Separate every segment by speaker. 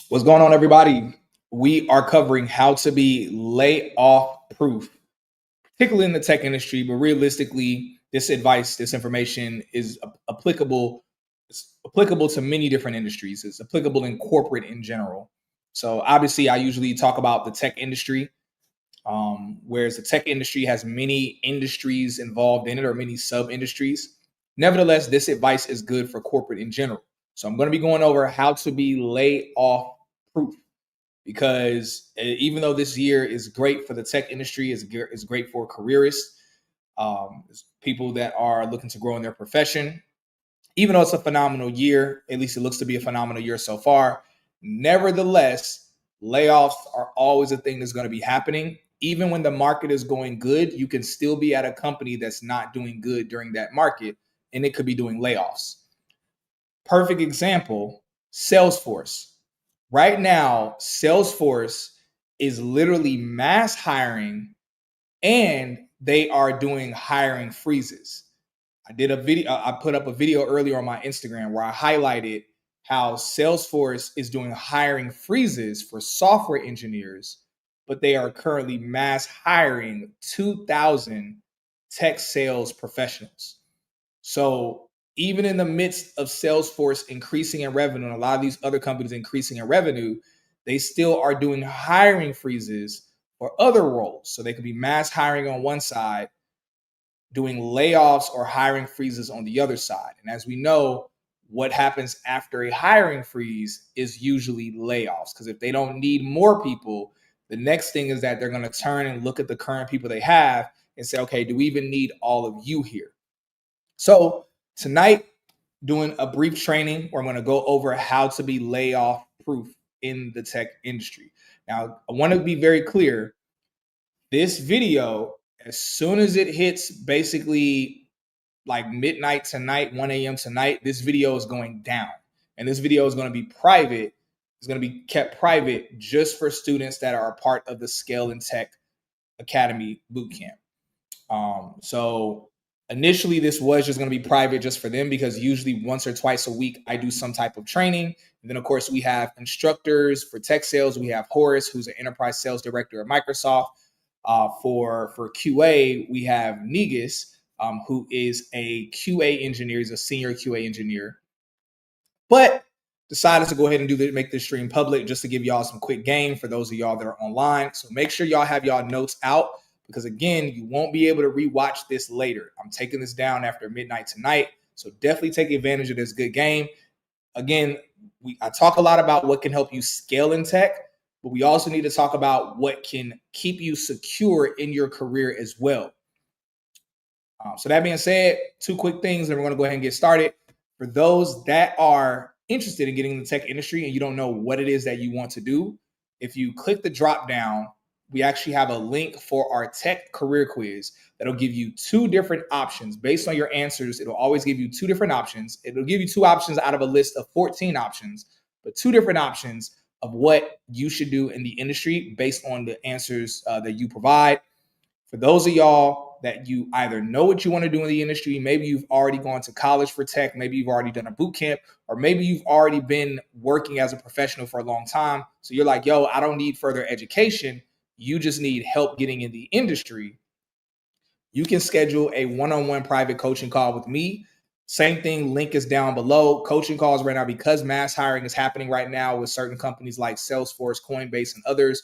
Speaker 1: What's going on, everybody? We are covering how to be layoff proof, particularly in the tech industry, but realistically, this advice, this information is applicable. It's applicable to many different industries. It's applicable in corporate in general. So obviously, I usually talk about the tech industry, whereas the tech industry has many industries involved in it or many sub industries. Nevertheless, this advice is good for corporate in general. So I'm going to be going over how to be layoff proof because even though this year is great for the tech industry, is great for careerists, people that are looking to grow in their profession. Even though it's a phenomenal year, at least it looks to be a phenomenal year so far. Nevertheless, layoffs are always a thing that's going to be happening. Even when the market is going good, you can still be at a company that's not doing good during that market, and it could be doing layoffs. Perfect example, Salesforce. Right now, Salesforce is literally mass hiring and they are doing hiring freezes. I put up a video earlier on my Instagram where I highlighted how Salesforce is doing hiring freezes for software engineers, but they are currently mass hiring 2,000 tech sales professionals. So even in the midst of Salesforce increasing in revenue and a lot of these other companies increasing in revenue, they still are doing hiring freezes for other roles. So they could be mass hiring on one side, doing layoffs or hiring freezes on the other side. And as we know, what happens after a hiring freeze is usually layoffs. Because if they don't need more people, the next thing is that they're going to turn and look at the current people they have and say, okay, do we even need all of you here? So tonight, doing a brief training where I'm going to go over how to be layoff proof in the tech industry. Now, I want to be very clear. This video, as soon as it hits basically like midnight tonight, 1 a.m. tonight, this video is going down. And this video is going to be private. It's going to be kept private just for students that are a part of the Scale and Tech Academy Bootcamp. So initially, this was just going to be private just for them because usually once or twice a week, I do some type of training. And then, of course, we have instructors for tech sales. We have Horace, who's an enterprise sales director at Microsoft. For QA, we have Negus, who is a QA engineer. He's a senior QA engineer. But decided to go ahead and make this stream public just to give y'all some quick game for those of y'all that are online. So make sure y'all have y'all notes out because, again, you won't be able to rewatch this later. I'm taking this down after midnight tonight. So definitely take advantage of this good game. Again, I talk a lot about what can help you scale in tech, but we also need to talk about what can keep you secure in your career as well. So that being said, two quick things, and we're going to go ahead and get started. For those that are interested in getting in the tech industry and you don't know what it is that you want to do, if you click the drop down, we actually have a link for our tech career quiz that'll give you two different options. Based on your answers, it'll always give you two different options. It'll give you two options out of a list of 14 options, but two different options of what you should do in the industry based on the answers that you provide. For those of y'all that you either know what you want to do in the industry, maybe you've already gone to college for tech, maybe you've already done a boot camp, or maybe you've already been working as a professional for a long time. So you're like, yo, I don't need further education. You just need help getting in the industry. You can schedule a one-on-one private coaching call with me. Same thing, link is down below. Coaching calls right now, because mass hiring is happening right now with certain companies like Salesforce, Coinbase, and others.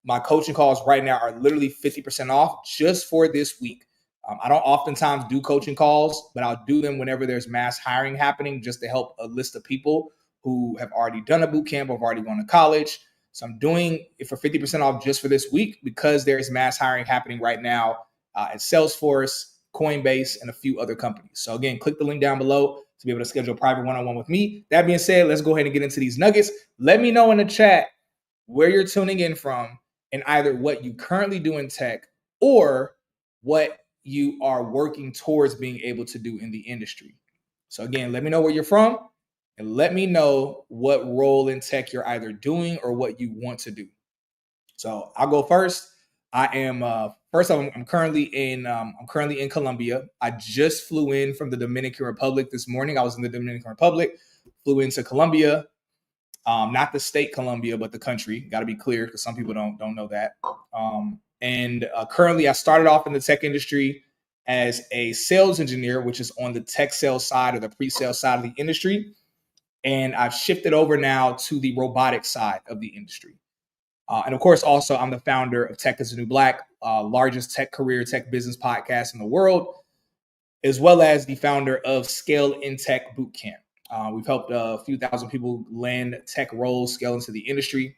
Speaker 1: My coaching calls right now are literally 50% off just for this week. I don't oftentimes do coaching calls, but I'll do them whenever there's mass hiring happening just to help a list of people who have already done a boot camp or have already gone to college. So I'm doing it for 50% off just for this week because there is mass hiring happening right now at Salesforce, Coinbase, and a few other companies. So again, click the link down below to be able to schedule a private one-on-one with me. That being said, let's go ahead and get into these nuggets. Let me know in the chat where you're tuning in from and either what you currently do in tech or what you are working towards being able to do in the industry. So again, let me know where you're from and let me know what role in tech you're either doing or what you want to do. So I'll go first. I am I'm currently in Colombia. I just flew in from the Dominican Republic this morning. I was in the Dominican Republic, flew into Colombia. not the state Columbia, but the country. Got to be clear because some people don't know that. And currently, I started off in the tech industry as a sales engineer, which is on the tech sales side or the pre-sale side of the industry. And I've shifted over now to the robotics side of the industry. And of course, also, I'm the founder of Tech is the New Black, largest tech career, tech business podcast in the world, as well as the founder of Scale in Tech Bootcamp. We've helped a few thousand people land tech roles, scale into the industry.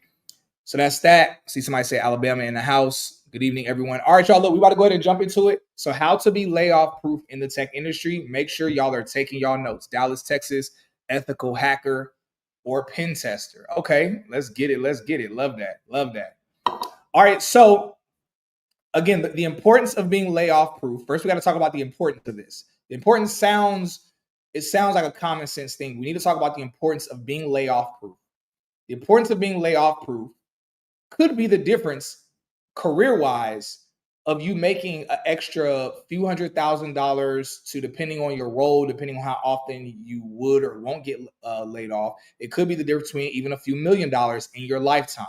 Speaker 1: So that's that. See somebody say Alabama in the house. Good evening, everyone. All right, y'all, look, we about to go ahead and jump into it. So how to be layoff proof in the tech industry. Make sure y'all are taking y'all notes. Dallas, Texas, ethical hacker or pen tester. Okay, let's get it. Let's get it. Love that. Love that. All right, so again, the importance of being layoff proof. First, we got to talk about the importance of this. The importance sounds like a common sense thing. We need to talk about the importance of being layoff proof. The importance of being layoff proof could be the difference career-wise of you making an extra few $100,000 to, depending on your role, depending on how often you would or won't get laid off. It could be the difference between even a few $1 million in your lifetime.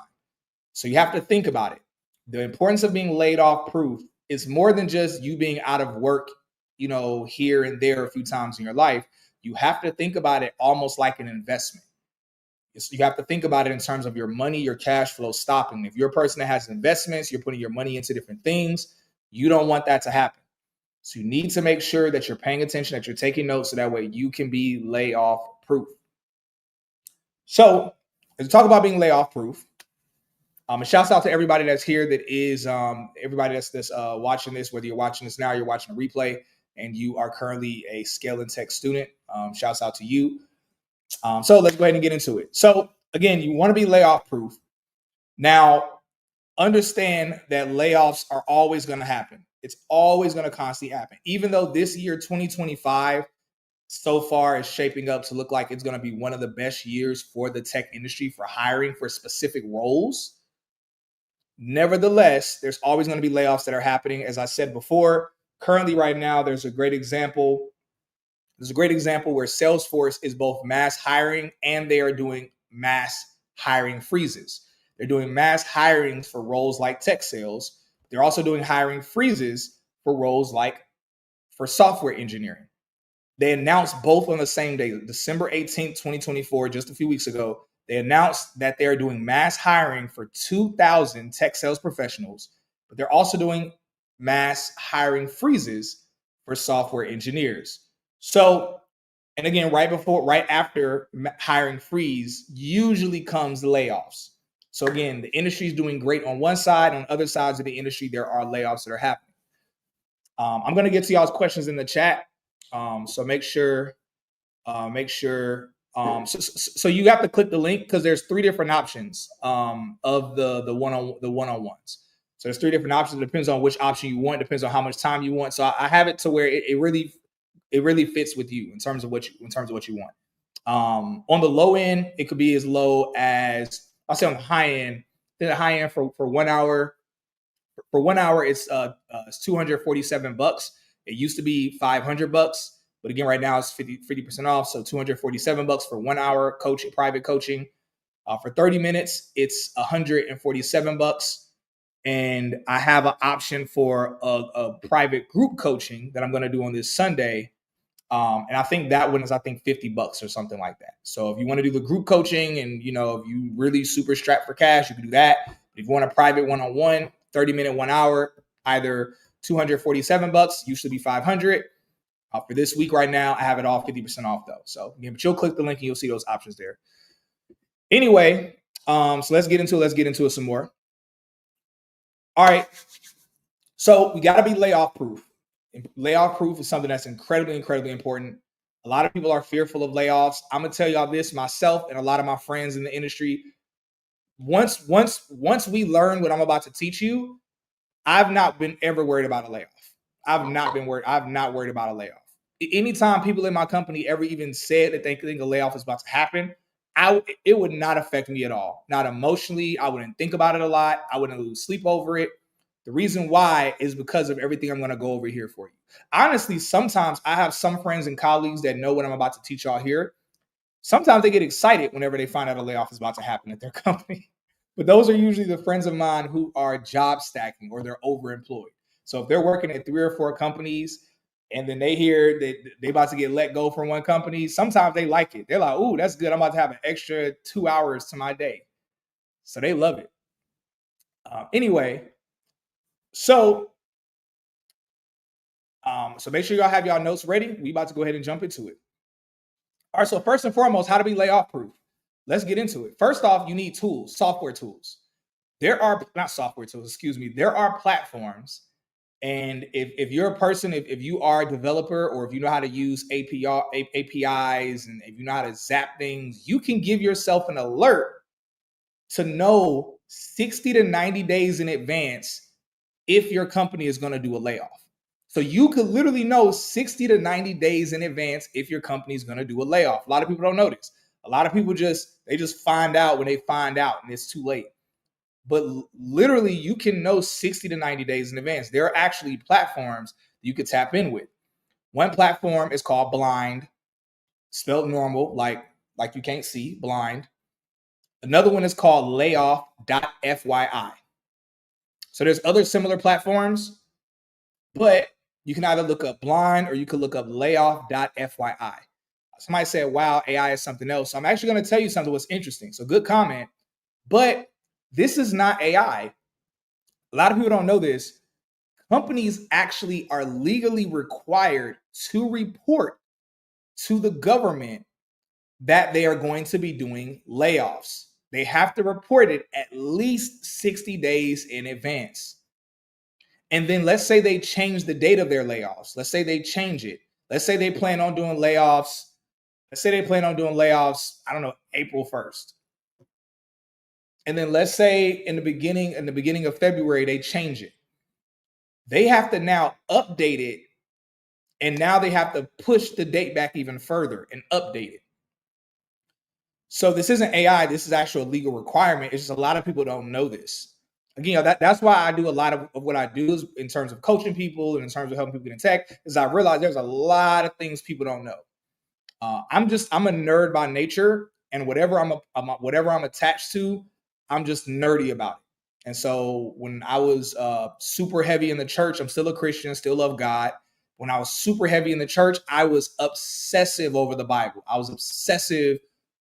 Speaker 1: So you have to think about it. The importance of being laid off proof is more than just you being out of work, here and there a few times in your life. You have to think about it almost like an investment. You have to think about it in terms of your money, your cash flow stopping. If you're a person that has investments, you're putting your money into different things, you don't want that to happen. So you need to make sure that you're paying attention, that you're taking notes, so that way you can be layoff proof. So let's talk about being layoff proof. And shouts out to everybody that's here, that is everybody that's watching this, whether you're watching this now, you're watching a replay, and you are currently a Scale in Tech student. Shouts out to you. So let's go ahead and get into it. So again, you want to be layoff proof. Now, understand that layoffs are always going to happen. It's always going to constantly happen. Even though this year, 2025, so far is shaping up to look like it's going to be one of the best years for the tech industry for hiring for specific roles. Nevertheless, there's always going to be layoffs that are happening. As I said before, currently right now, there's a great example. There's a great example where Salesforce is both mass hiring and they are doing mass hiring freezes. They're doing mass hirings for roles like tech sales. They're also doing hiring freezes for roles like for software engineering. They announced both on the same day, December 18th, 2024, just a few weeks ago. They announced that they're doing mass hiring for 2,000 tech sales professionals, but they're also doing mass hiring freezes for software engineers. So, and again, right after hiring freeze, usually comes layoffs. So again, the industry is doing great on one side. On other sides of the industry, there are layoffs that are happening. I'm going to get to y'all's questions in the chat. So make sure. So you have to click the link because there's 3 different options of the one-on-ones. So there's 3 different options. It depends on which option you want. It depends on how much time you want. So I have it to where it really fits with you in terms of what you want. On the low end, it could be as low as, I'll say on the high end. The high end for 1 hour. For 1 hour, it's $247. It used to be $500, but again, right now it's 50% off. So $247 for 1 hour private coaching. For 30 minutes, it's $147. And I have an option for a private group coaching that I'm going to do on this Sunday. And I think that one is, $50 or something like that. So if you want to do the group coaching and, if you really super strapped for cash, you can do that. If you want a private one-on-one, 30-minute, 1 hour, either $247, used to be $500. For this week right now, I have it all 50% off though. So again, but you'll click the link and you'll see those options there. Anyway, so let's get into it some more. All right. So we got to be layoff proof. Layoff proof is something that's incredibly, incredibly important. A lot of people are fearful of layoffs. I'm going to tell y'all this myself and a lot of my friends in the industry. Once we learn what I'm about to teach you, I've not been ever worried about a layoff. I've not worried about a layoff. Anytime people in my company ever even said that they think a layoff is about to happen, it would not affect me at all. Not emotionally. I wouldn't think about it a lot. I wouldn't lose sleep over it. The reason why is because of everything I'm going to go over here for you. Honestly, sometimes I have some friends and colleagues that know what I'm about to teach y'all here. Sometimes they get excited whenever they find out a layoff is about to happen at their company. But those are usually the friends of mine who are job stacking or they're overemployed. So if they're working at 3 or 4 companies and then they hear that they about to get let go from one company, sometimes they like it. They're like, "Ooh, that's good. I'm about to have an extra 2 hours to my day." So they love it. Anyway, so so make sure y'all have y'all notes ready. We about to go ahead and jump into it. All right. So first and foremost, how to be layoff proof. Let's get into it. First off, you need tools, software tools. There are not software tools, excuse me. There are platforms. And if you're a person, if you are a developer or if you know how to use APIs and if you know how to zap things, you can give yourself an alert to know 60 to 90 days in advance if your company is going to do a layoff. So you could literally know 60 to 90 days in advance if your company is going to do a layoff. A lot of people don't know this. A lot of people just find out when they find out and it's too late. But literally you can know 60 to 90 days in advance. There are actually platforms you could tap in with. One platform is called Blind, spelled normal, like you can't see, blind. Another one is called layoff.fyi. So there's other similar platforms, but you can either look up Blind or you could look up layoff.fyi. Somebody said, wow, AI is something else. So I'm actually going to tell you something what's interesting. So good comment. But this is not AI. A lot of people don't know this. Companies actually are legally required to report to the government that they are going to be doing layoffs. They have to report it at least 60 days in advance. And then let's say they change the date of their layoffs. Let's say they change it. Let's say they plan on doing layoffs. Let's say they plan on doing layoffs, I don't know, April 1st. And then let's say in the beginning of February, they change it. They have to now update it. And now they have to push the date back even further and update it. So this isn't AI. This is actual legal requirement. It's just a lot of people don't know this. Again, that's why I do a lot of what I do is in terms of coaching people and in terms of helping people get in tech, is I realize there's a lot of things people don't know. I'm a nerd by nature, and whatever I'm attached to, I'm just nerdy about it. And so when I was super heavy in the church, I'm still a Christian, still love God. When I was super heavy in the church, I was obsessive over the Bible. I was obsessive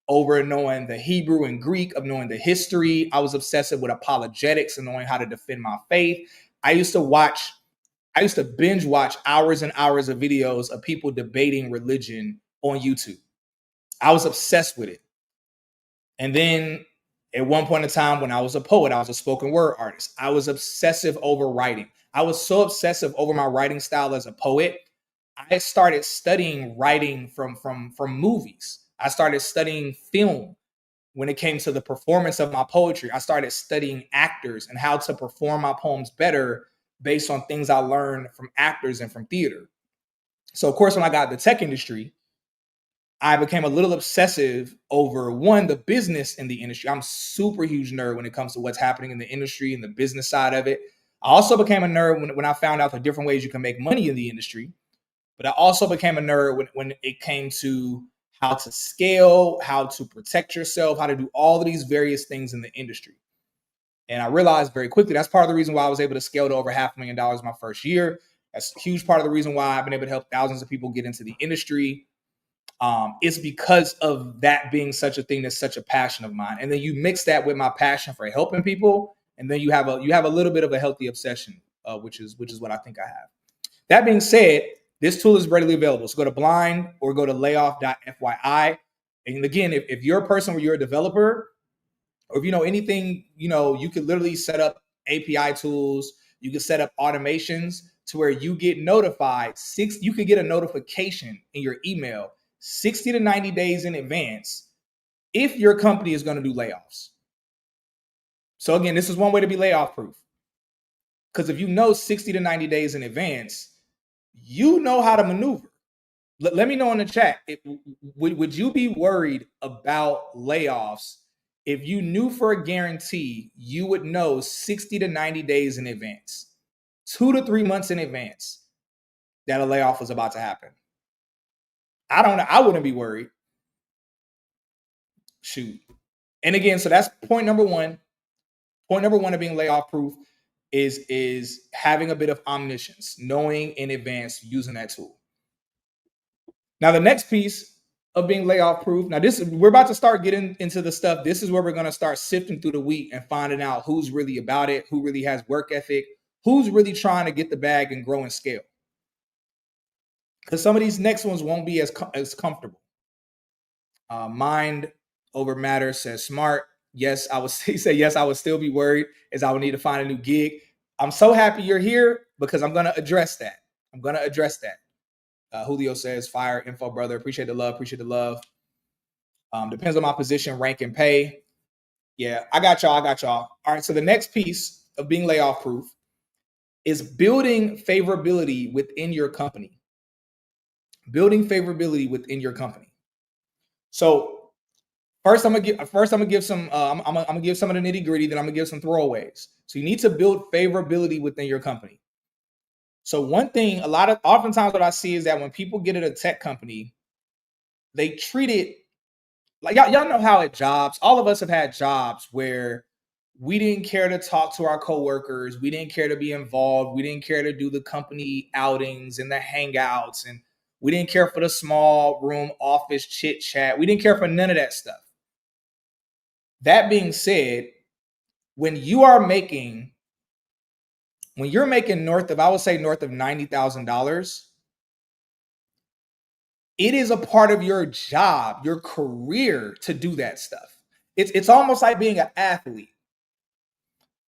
Speaker 1: over knowing the Hebrew and Greek, of knowing the history. I was obsessive with apologetics and knowing how to defend my faith. I used to binge watch hours and hours of videos of people debating religion on YouTube. I was obsessed with it. And then at one point in time, when I was a poet, I was a spoken word artist. I was obsessive over writing. I was so obsessive over my writing style as a poet. I started studying writing from movies. I started studying film when it came to the performance of my poetry. I started studying actors and how to perform my poems better based on things I learned from actors and from theater. So, of course, when I got the tech industry, I became a little obsessive over the business in the industry. I'm super huge nerd when it comes to what's happening in the industry and the business side of it. I also became a nerd when I found out the different ways you can make money in the industry. But I also became a nerd when it came to how to scale, how to protect yourself, how to do all of these various things in the industry. And I realized very quickly that's part of the reason why I was able to scale to over $500,000 my first year. That's a huge part of the reason why I've been able to help thousands of people get into the industry. It's because of that being such a thing that's such a passion of mine. And then you mix that with my passion for helping people, and then you have a little bit of a healthy obsession, which is what I think I have. That being said, this tool is readily available. So go to Blind or go to layoff.fyi. And again, if you're a person where you're a developer, or if you know anything, you could literally set up API tools. You can set up automations to where you get notified. You could get a notification in your email 60 to 90 days in advance if your company is going to do layoffs. So again, this is one way to be layoff proof. Because if you know 60 to 90 days in advance, you know how to maneuver. Let me know in the chat. Would you be worried about layoffs if you knew for a guarantee you would know 60 to 90 days in advance, 2 to 3 months in advance, that a layoff was about to happen? I don't know. I wouldn't be worried. Shoot. And again, so that's point number one. Point number one of being layoff proof is having a bit of omniscience, knowing in advance using that tool. Now, the next piece of being layoff proof. Now, we're about to start getting into the stuff. This is where we're going to start sifting through the wheat and finding out who's really about it, who really has work ethic, who's really trying to get the bag and grow and scale. Because some of these next ones won't be as comfortable. Mind over matter says smart. Yes, I would say yes, I would still be worried as I would need to find a new gig. I'm so happy you're here because I'm going to address that. Julio says, fire info, brother. Appreciate the love. Depends on my position, rank, and pay. Yeah, I got y'all. All right, so the next piece of being layoff proof is building favorability within your company. So first, I'm gonna give some. I'm gonna give some of the nitty gritty. Then I'm gonna give some throwaways. So you need to build favorability within your company. So one thing, oftentimes what I see is that when people get at a tech company, they treat it like y'all know how at jobs. All of us have had jobs where we didn't care to talk to our coworkers, we didn't care to be involved, we didn't care to do the company outings and the hangouts, and we didn't care for the small room office chit chat. We didn't care for none of that stuff. That being said, when you're making north of $90,000, it is a part of your job, your career to do that stuff. It's almost like being an athlete.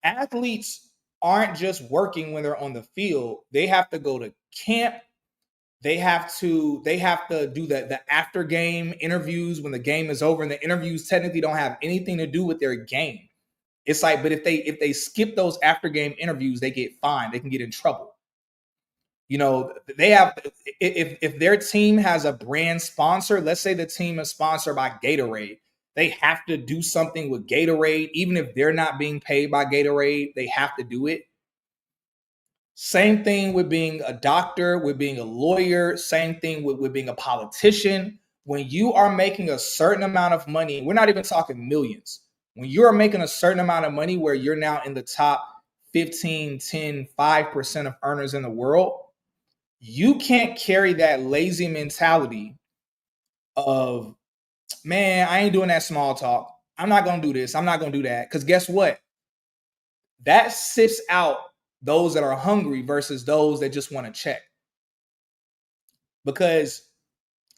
Speaker 1: Athletes aren't just working when they're on the field. They have to go to camp. They have to do the after game interviews when the game is over, and the interviews technically don't have anything to do with their game. It's like, but if they skip those after game interviews, they get fined. They can get in trouble. You know, they have, if their team has a brand sponsor, let's say the team is sponsored by Gatorade, they have to do something with Gatorade. Even if they're not being paid by Gatorade, they have to do it. Same thing with being a doctor, with being a lawyer, same thing with being a politician. When you are making a certain amount of money, we're not even talking millions. When you are making a certain amount of money where you're now in the top 15, 10, 5% of earners in the world, you can't carry that lazy mentality of, man, I ain't doing that small talk. I'm not going to do this. I'm not going to do that. Because guess what? That sifts out those that are hungry versus those that just want to check. Because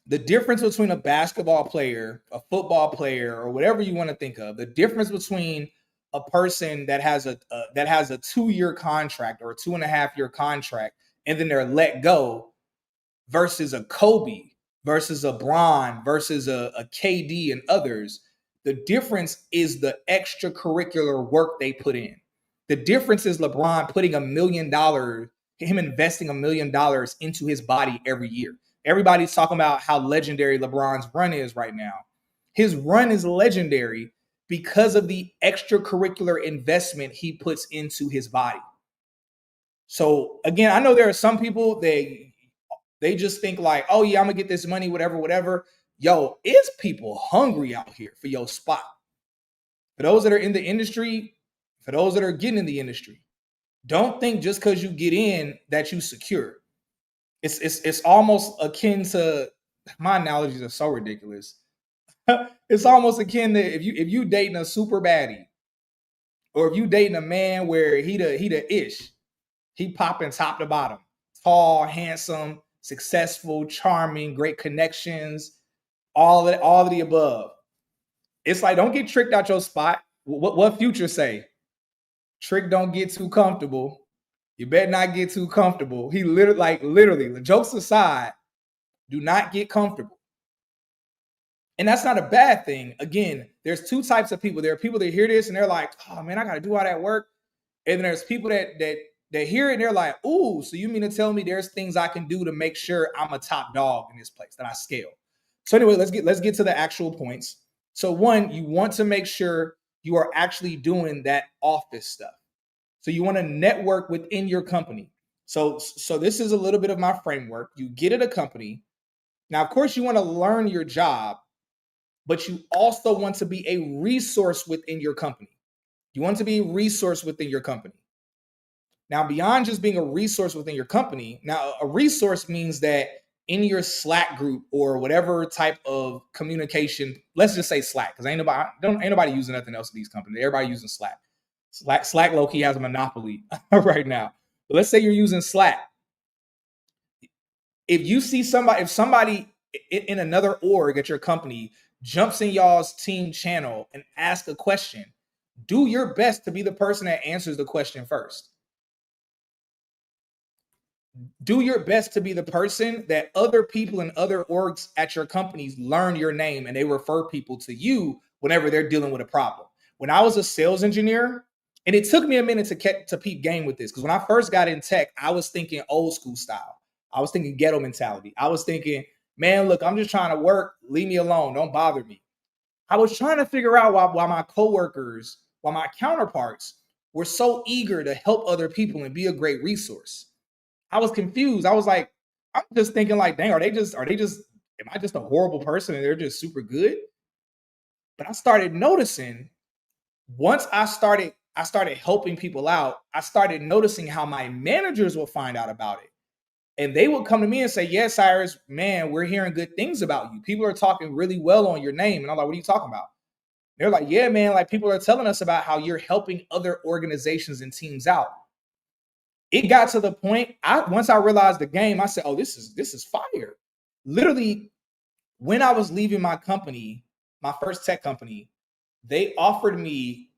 Speaker 1: the difference between a basketball player, a football player, or whatever you want to think of, the difference between a person that has a 2-year contract or a 2.5-year contract and then they're let go versus a Kobe, versus a Bron, versus a KD and others, the difference is the extracurricular work they put in. The difference is LeBron putting $1 million, him investing $1 million into his body every year. Everybody's talking about how legendary LeBron's run is right now. His run is legendary because of the extracurricular investment he puts into his body. So again, I know there are some people they just think like, oh yeah, I'm gonna get this money, whatever. Yo, it's people hungry out here for your spot. For those that are in the industry, for those that are getting in the industry, don't think just because you get in that you secure. It's almost akin to, my analogies are so ridiculous. It's almost akin to if you dating a super baddie, or if you dating a man where he the ish, he popping top to bottom, tall, handsome, successful, charming, great connections, all of the above. It's like, don't get tricked out your spot. What Future say? Trick, don't get too comfortable. You better not get too comfortable. He literally, jokes aside, do not get comfortable. And that's not a bad thing. Again, there's two types of people. There are people that hear this and they're like, oh man, I got to do all that work. And then there's people that hear it and they're like, ooh, so you mean to tell me there's things I can do to make sure I'm a top dog in this place, that I scale. So anyway, let's get to the actual points. So one, you want to make sure you are actually doing that office stuff. So you want to network within your company. So this is a little bit of my framework. You get at a company. Now, of course, you want to learn your job, but you also want to be a resource within your company. You want to be a resource within your company. Now, beyond just being a resource within your company, now a resource means that in your Slack group or whatever type of communication, let's just say Slack, because ain't nobody using nothing else in these companies. Everybody using Slack. Slack low key has a monopoly right now. But let's say you're using Slack. If somebody in another org at your company jumps in y'all's team channel and asks a question, do your best to be the person that answers the question first. Do your best to be the person that other people in other orgs at your companies learn your name and they refer people to you whenever they're dealing with a problem. When I was a sales engineer, and it took me a minute to peep game with this, because when I first got in tech, I was thinking old school style. I was thinking ghetto mentality. I was thinking, man, look, I'm just trying to work. Leave me alone. Don't bother me. I was trying to figure out why my coworkers, why my counterparts were so eager to help other people and be a great resource. I was confused. I was like, I'm just thinking like, dang, am I just a horrible person and they're just super good? But I started noticing once I started helping people out, I started noticing how my managers will find out about it. And they would come to me and say, yes, Cyrus, man, we're hearing good things about you. People are talking really well on your name. And I'm like, what are you talking about? They're like, yeah, man, like people are telling us about how you're helping other organizations and teams out. It got to the point, once I realized the game, I said, oh, this is fire. Literally, when I was leaving my company, my first tech company, they offered me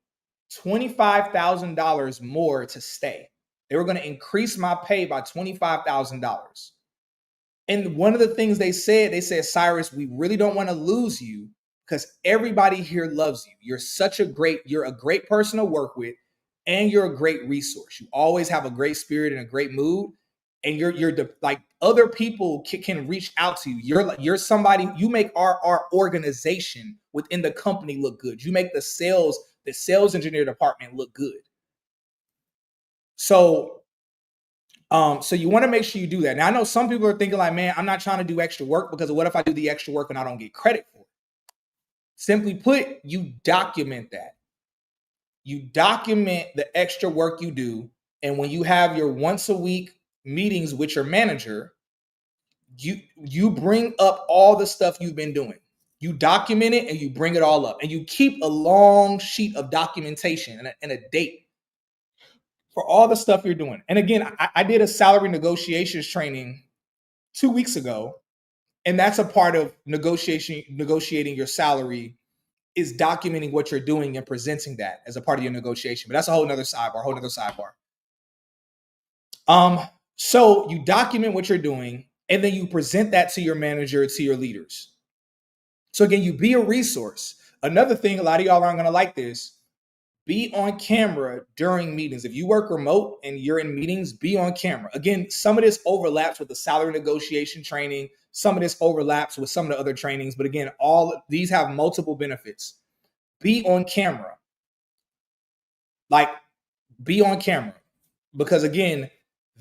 Speaker 1: $25,000 more to stay. They were going to increase my pay by $25,000. And one of the things they said, Cyrus, we really don't want to lose you because everybody here loves you. You're a great person to work with, and you're a great resource. You always have a great spirit and a great mood. And like other people can reach out to you. You're somebody, you make our organization within the company look good. You make the sales engineer department look good. So you want to make sure you do that. Now I know some people are thinking like, man, I'm not trying to do extra work because what if I do the extra work and I don't get credit for it? Simply put, you document that. You document the extra work you do. And when you have your once a week meetings with your manager, you bring up all the stuff you've been doing. You document it and you bring it all up. And you keep a long sheet of documentation and a date for all the stuff you're doing. And again, I did a salary negotiations training 2 weeks ago. And that's a part of negotiating your salary is documenting what you're doing and presenting that as a part of your negotiation. But that's a whole nother sidebar. So you document what you're doing and then you present that to your manager, to your leaders. So again, you be a resource. Another thing, a lot of y'all aren't going to like this, be on camera during meetings. If you work remote and you're in meetings, be on camera. Again, some of this overlaps with the salary negotiation training. Some of this overlaps with some of the other trainings. But again, all these have multiple benefits. Be on camera. Like, be on camera. Because again,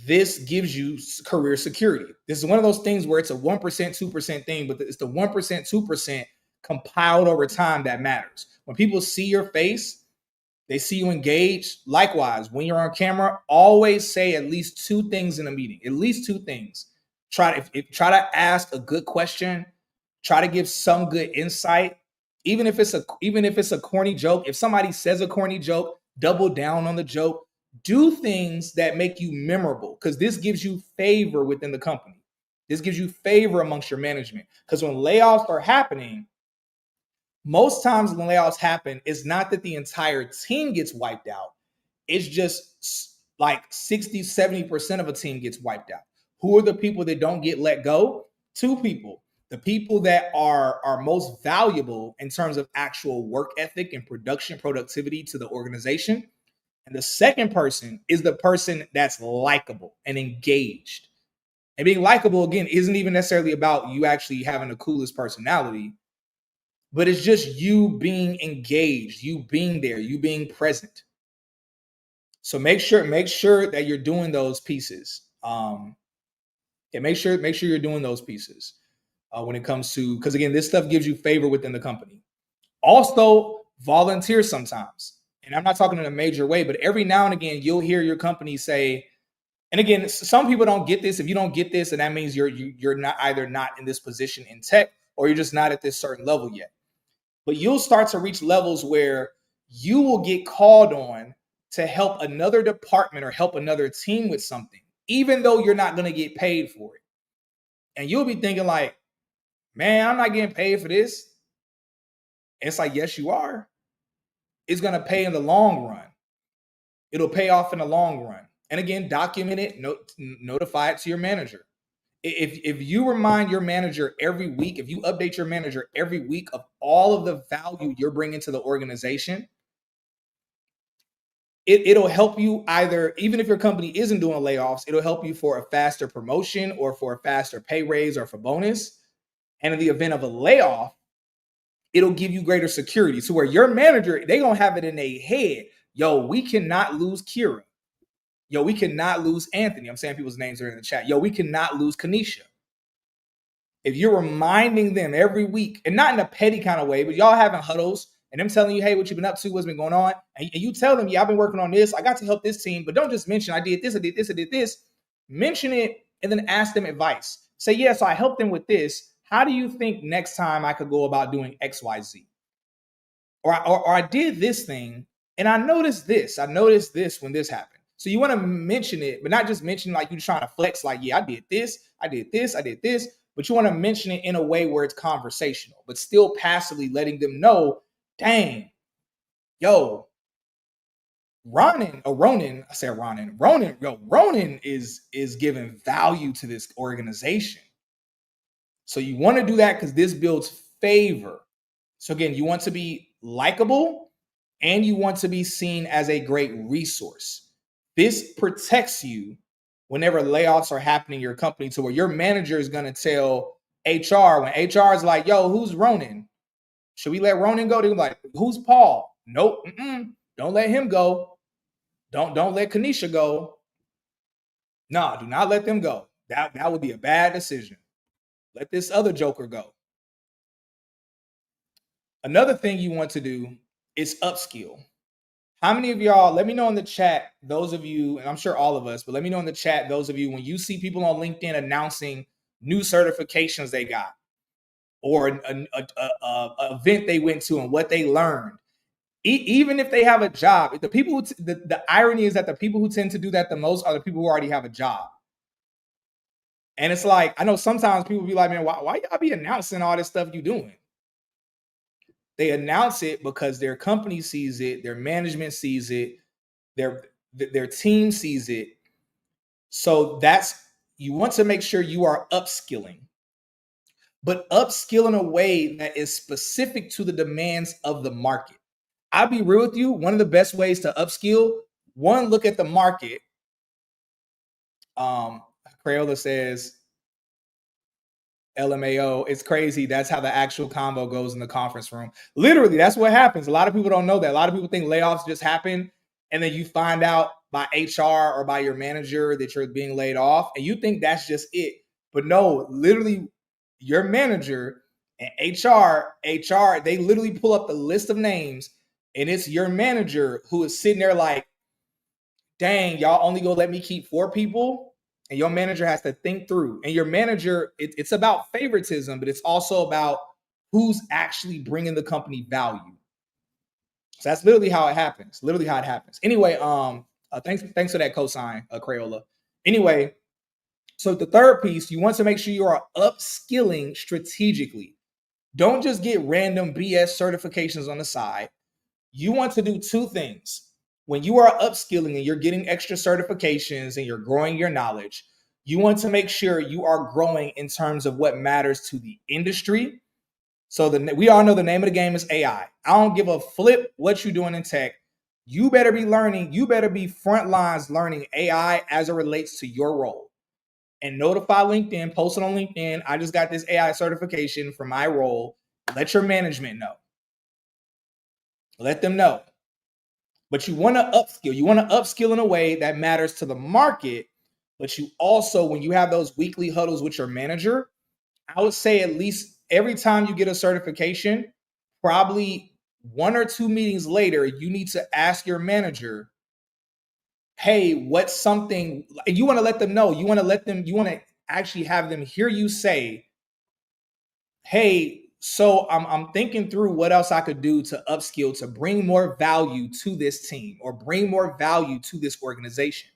Speaker 1: this gives you career security. This is one of those things where it's a 1%, 2% thing, but it's the 1%, 2% compiled over time that matters. When people see your face, they see you engaged. Likewise, when you're on camera, always say at least 2 things in a meeting. At least 2 things. Try to ask a good question. Try to give some good insight. Even if it's a corny joke. If somebody says a corny joke, double down on the joke. Do things that make you memorable, because this gives you favor within the company. This gives you favor amongst your management. Because when layoffs are happening, most times when layoffs happen, it's not that the entire team gets wiped out. It's just like 60, 70% of a team gets wiped out. Who are the people that don't get let go? 2 people. The people that are most valuable in terms of actual work ethic and productivity to the organization. And the second person is the person that's likable and engaged. And being likable, again, isn't even necessarily about you actually having the coolest personality, but it's just you being engaged, you being there, you being present. So make sure that you're doing those pieces. Make sure you're doing those pieces. when it comes to, because again, this stuff gives you favor within the company. Also, volunteer sometimes. And I'm not talking in a major way, but every now and again, you'll hear your company say, and again, some people don't get this. If you don't get this, and that means you're not either not in this position in tech, or you're just not at this certain level yet. But you'll start to reach levels where you will get called on to help another department or help another team with something, even though you're not going to get paid for it. And you'll be thinking like, man, I'm not getting paid for this. And it's like, yes, you are. It's going to pay in the long run. It'll pay off in the long run. And again, document it, notify it to your manager. If you remind your manager every week, if you update your manager every week of all of the value you're bringing to the organization, it'll help you either, even if your company isn't doing layoffs, it'll help you for a faster promotion or for a faster pay raise or for bonus. And in the event of a layoff, it'll give you greater security to where your manager, they gonna have it in their head. Yo, we cannot lose Kira. Yo, we cannot lose Anthony. I'm saying people's names are in the chat. Yo, we cannot lose Kanisha. If you're reminding them every week, and not in a petty kind of way, but y'all having huddles and them telling you, hey, what you've been up to, what's been going on, and you tell them, yeah, I've been working on this. I got to help this team, but don't just mention I did this, I did this, I did this. Mention it and then ask them advice. Say, yeah, so I helped them with this. How do you think next time I could go about doing X, Y, Z? Or I did this thing and I noticed this. I noticed this when this happened. So you want to mention it, but not just mention like you're trying to flex, like, yeah, I did this, I did this, I did this. But you want to mention it in a way where it's conversational, but still passively letting them know, dang, yo, Ronan is giving value to this organization. So you want to do that because this builds favor. So again, you want to be likable and you want to be seen as a great resource. This protects you whenever layoffs are happening in your company, to where your manager is going to tell HR, when HR is like, yo, who's Ronan? Should we let Ronan go? They're like, who's Paul? Nope. Don't let him go. Don't let Kanisha go. No, do not let them go. That would be a bad decision. Let this other joker go. Another thing you want to do is upskill. How many of y'all, let me know in the chat, those of you, and I'm sure all of us, but let me know in the chat, those of you, when you see people on LinkedIn announcing new certifications they got, or an event they went to and what they learned, even if they have a job, the irony is that the people who tend to do that the most are the people who already have a job. And it's like, I know sometimes people be like, man, why y'all be announcing all this stuff you doing? They announce it because their company sees it, their management sees it, their team sees it. So you want to make sure you are upskilling, but upskill in a way that is specific to the demands of the market. I'll be real with you. One of the best ways to upskill, one, look at the market. Crayola says, LMAO, it's crazy. That's how the actual combo goes in the conference room. Literally, that's what happens. A lot of people don't know that. A lot of people think layoffs just happen, and then you find out by HR or by your manager that you're being laid off, and you think that's just it. But no, literally, your manager and HR, they literally pull up the list of names, and it's your manager who is sitting there like, dang, y'all only gonna let me keep 4 people? And your manager has to think through. And your manager, it's about favoritism, but it's also about who's actually bringing the company value. So that's literally how it happens. Literally how it happens. Anyway, thanks for that cosign, Crayola. Anyway, so the third piece, you want to make sure you are upskilling strategically. Don't just get random BS certifications on the side. You want to do 2 things. When you are upskilling and you're getting extra certifications and you're growing your knowledge, you want to make sure you are growing in terms of what matters to the industry. So we all know the name of the game is AI. I don't give a flip what you're doing in tech. You better be learning. You better be front lines learning AI as it relates to your role. And notify LinkedIn, post it on LinkedIn. I just got this AI certification for my role. Let your management know. Let them know. But you want to upskill. You want to upskill in a way that matters to the market. But you also, when you have those weekly huddles with your manager, I would say at least every time you get a certification, probably 1 or 2 meetings later, you need to ask your manager, hey, what's something you want to let them know? You want to actually have them hear you say, hey, so I'm thinking through what else I could do to upskill to bring more value to this team or bring more value to this organization.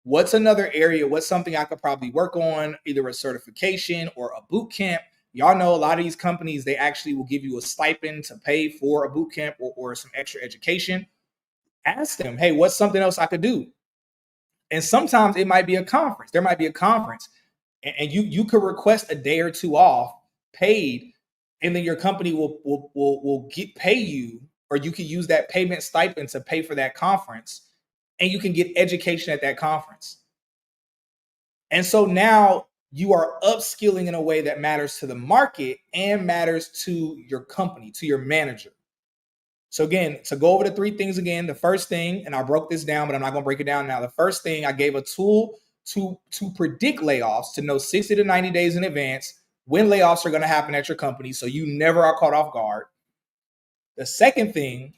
Speaker 1: What's another area? What's something I could probably work on, either a certification or a boot camp? Y'all know a lot of these companies, they actually will give you a stipend to pay for a boot camp or some extra education. Ask them, hey, what's something else I could do? And sometimes it might be a conference. There might be a conference, and you could request a day or two off paid, and then your company will pay you, or you can use that payment stipend to pay for that conference, and you can get education at that conference. And so now you are upskilling in a way that matters to the market and matters to your company, to your manager. So again, to go over the 3 things again, the first thing, and I broke this down, but I'm not going to break it down now. The first thing, I gave a tool to predict layoffs, to know 60 to 90 days in advance when layoffs are going to happen at your company, so you never are caught off guard. The second thing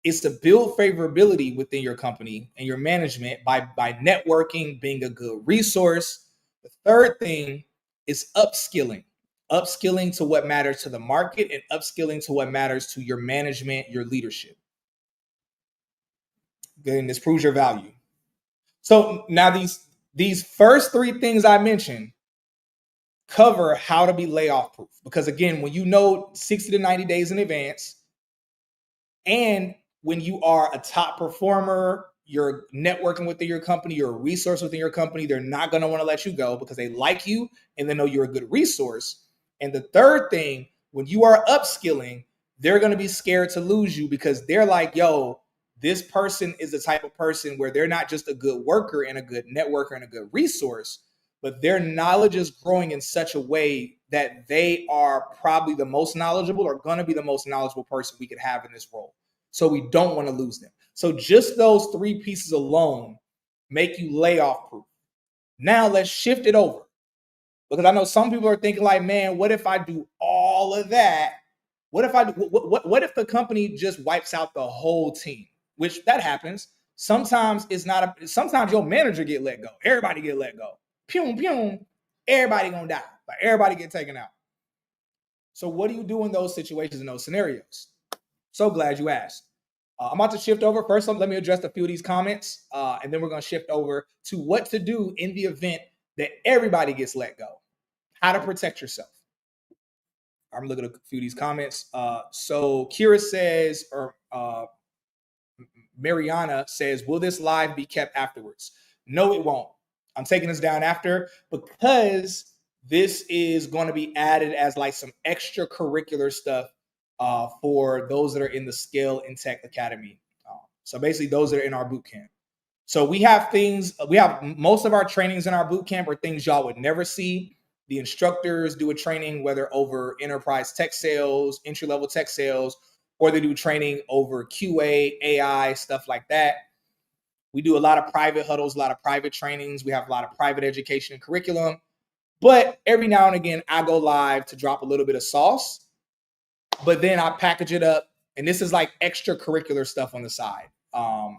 Speaker 1: is to build favorability within your company and your management by networking, being a good resource. The third thing is upskilling to what matters to the market and upskilling to what matters to your management, your leadership. Then this proves your value. So now these first 3 things I mentioned cover how to be layoff proof, because again, when you know 60 to 90 days in advance, and when you are a top performer, you're networking within your company, you're a resource within your company, they're not going to want to let you go because they like you and they know you're a good resource. And the third thing, when you are upskilling, they're going to be scared to lose you because they're like, yo, this person is the type of person where they're not just a good worker and a good networker and a good resource, but their knowledge is growing in such a way that they are probably the most knowledgeable or going to be the most knowledgeable person we could have in this role. So we don't want to lose them. So just those 3 pieces alone make you layoff proof. Now let's shift it over, because I know some people are thinking like, man, what if I do all of that? What if the company just wipes out the whole team? Which that happens. Sometimes sometimes your manager get let go. Everybody get let go. Pew, pew. Everybody gonna die. Like everybody get taken out. So what do you do in those situations, in those scenarios? So glad you asked. I'm about to shift over. First, let me address a few of these comments, and then we're going to shift over to what to do in the event that everybody gets let go. How to protect yourself. I'm looking at a few of these comments. So Kira says, or Mariana says, will this live be kept afterwards? No, it won't. I'm taking this down after, because this is going to be added as like some extracurricular stuff for those that are in the Scale in Tech Academy. So basically those that are in our boot camp. So we have most of our trainings in our boot camp are things y'all would never see. The instructors do a training, whether over enterprise tech sales, entry-level tech sales, or they do training over QA, AI, stuff like that. We do a lot of private huddles, a lot of private trainings. We have a lot of private education and curriculum. But every now and again, I go live to drop a little bit of sauce, but then I package it up. And this is like extracurricular stuff on the side.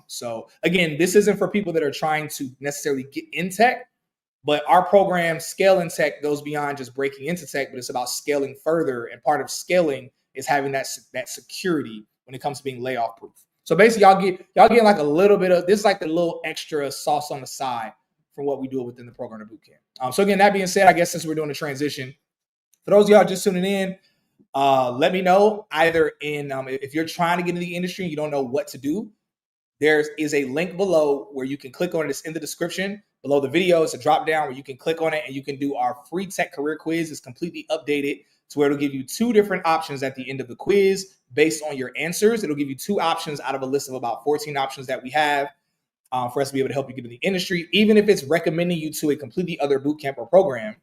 Speaker 1: So again, this isn't for people that are trying to necessarily get in tech, but our program, Scale in Tech, goes beyond just breaking into tech, but it's about scaling further. And part of scaling is having that security when it comes to being layoff proof. So basically, y'all get like a little bit of this, is like the little extra sauce on the side from what we do within the program or boot camp. So again, that being said, I guess since we're doing a transition, for those of y'all just tuning in, let me know either in if you're trying to get into the industry and you don't know what to do. There is a link below where you can click on it. It's in the description below the video. It's a drop down where you can click on it and you can do our free tech career quiz. It's completely updated to where it'll give you 2 different options at the end of the quiz based on your answers. It'll give you 2 options out of a list of about 14 options that we have for us to be able to help you get in the industry, even if it's recommending you to a completely other boot camp or program.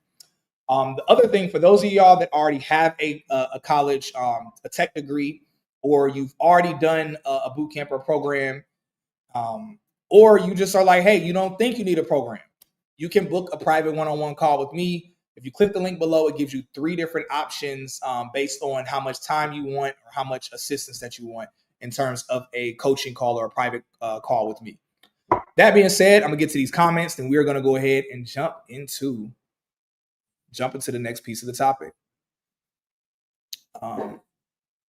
Speaker 1: The other thing, for those of y'all that already have a college, a tech degree, or you've already done a boot camp or program, or you just are like, hey, you don't think you need a program, you can book a private one-on-one call with me. If you click the link below, it gives you 3 different options based on how much time you want or how much assistance that you want in terms of a coaching call or a private call with me. That being said, I'm gonna get to these comments, and we're gonna go ahead and jump into the next piece of the topic.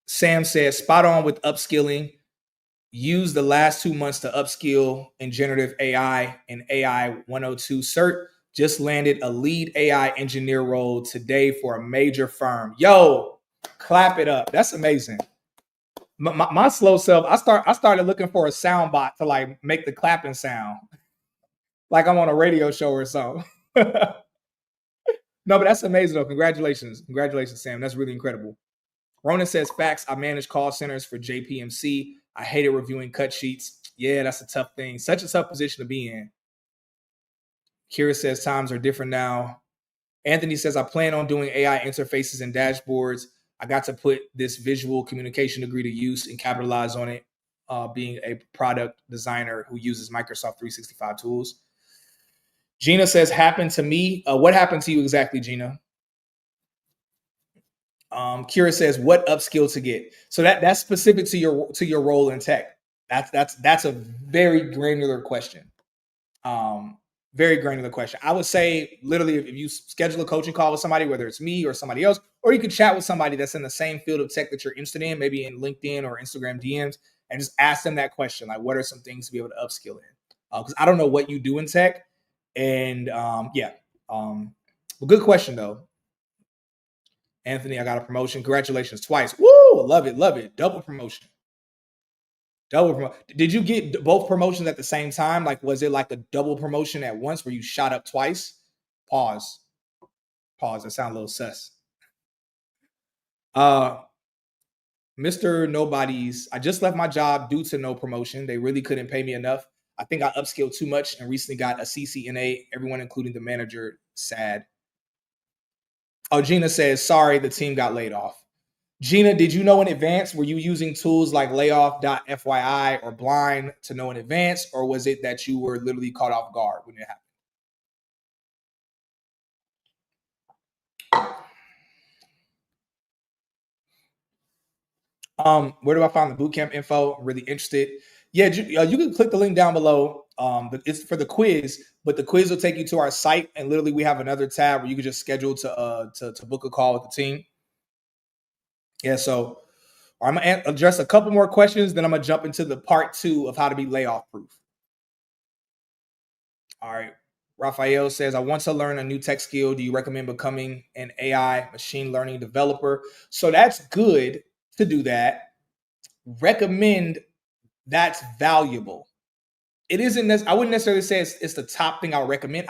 Speaker 1: Sam says, spot on with upskilling. Use the last 2 months to upskill in generative AI and AI 102 cert. Just landed a lead AI engineer role today for a major firm. Yo, clap it up. That's amazing. My slow self, I started looking for a sound bot to like make the clapping sound, like I'm on a radio show or something. No, but that's amazing though. Congratulations, Sam. That's really incredible. Ronan says, facts. I manage call centers for JPMC. I hated reviewing cut sheets. Yeah, that's a tough thing. Such a tough position to be in. Kira says, times are different now. Anthony says, I plan on doing AI interfaces and dashboards. I got to put this visual communication degree to use and capitalize on it, being a product designer who uses Microsoft 365 tools. Gina says, happened to me. What happened to you exactly, Gina? Kira says, what upskill to get? So that's specific to your role in tech. That's a very granular question. Very granular question. I would say literally if you schedule a coaching call with somebody, whether it's me or somebody else, or you could chat with somebody that's in the same field of tech that you're interested in, maybe in LinkedIn or Instagram DMs, and just ask them that question, like, what are some things to be able to upskill in? Because I don't know what you do in tech. And well, good question though. Anthony, I got a promotion. Congratulations twice. Woo! Love it. Double promotion. Did you get both promotions at the same time? Like, was it like a double promotion at once where you shot up twice? Pause. That sounds a little sus. Mr. Nobody's, I just left my job due to no promotion. They really couldn't pay me enough. I think I upskilled too much and recently got a CCNA. Everyone, including the manager, sad. Oh, Gina says, sorry, the team got laid off. Gina, did you know in advance? Were you using tools like layoff.fyi or blind to know in advance? Or was it that you were literally caught off guard when it happened? Where do I find the bootcamp info? I'm really interested. Yeah, you can click the link down below. But it's for the quiz, but the quiz will take you to our site, and literally we have another tab where you can just schedule to book a call with the team. Yeah, so I'm gonna address a couple more questions, then I'm gonna jump into the part 2 of how to be layoff proof. All right. Raphael says, I want to learn a new tech skill. Do you recommend becoming an AI machine learning developer? So that's good to do that. Recommend, that's valuable. It isn't. I wouldn't necessarily say it's the top thing I would recommend.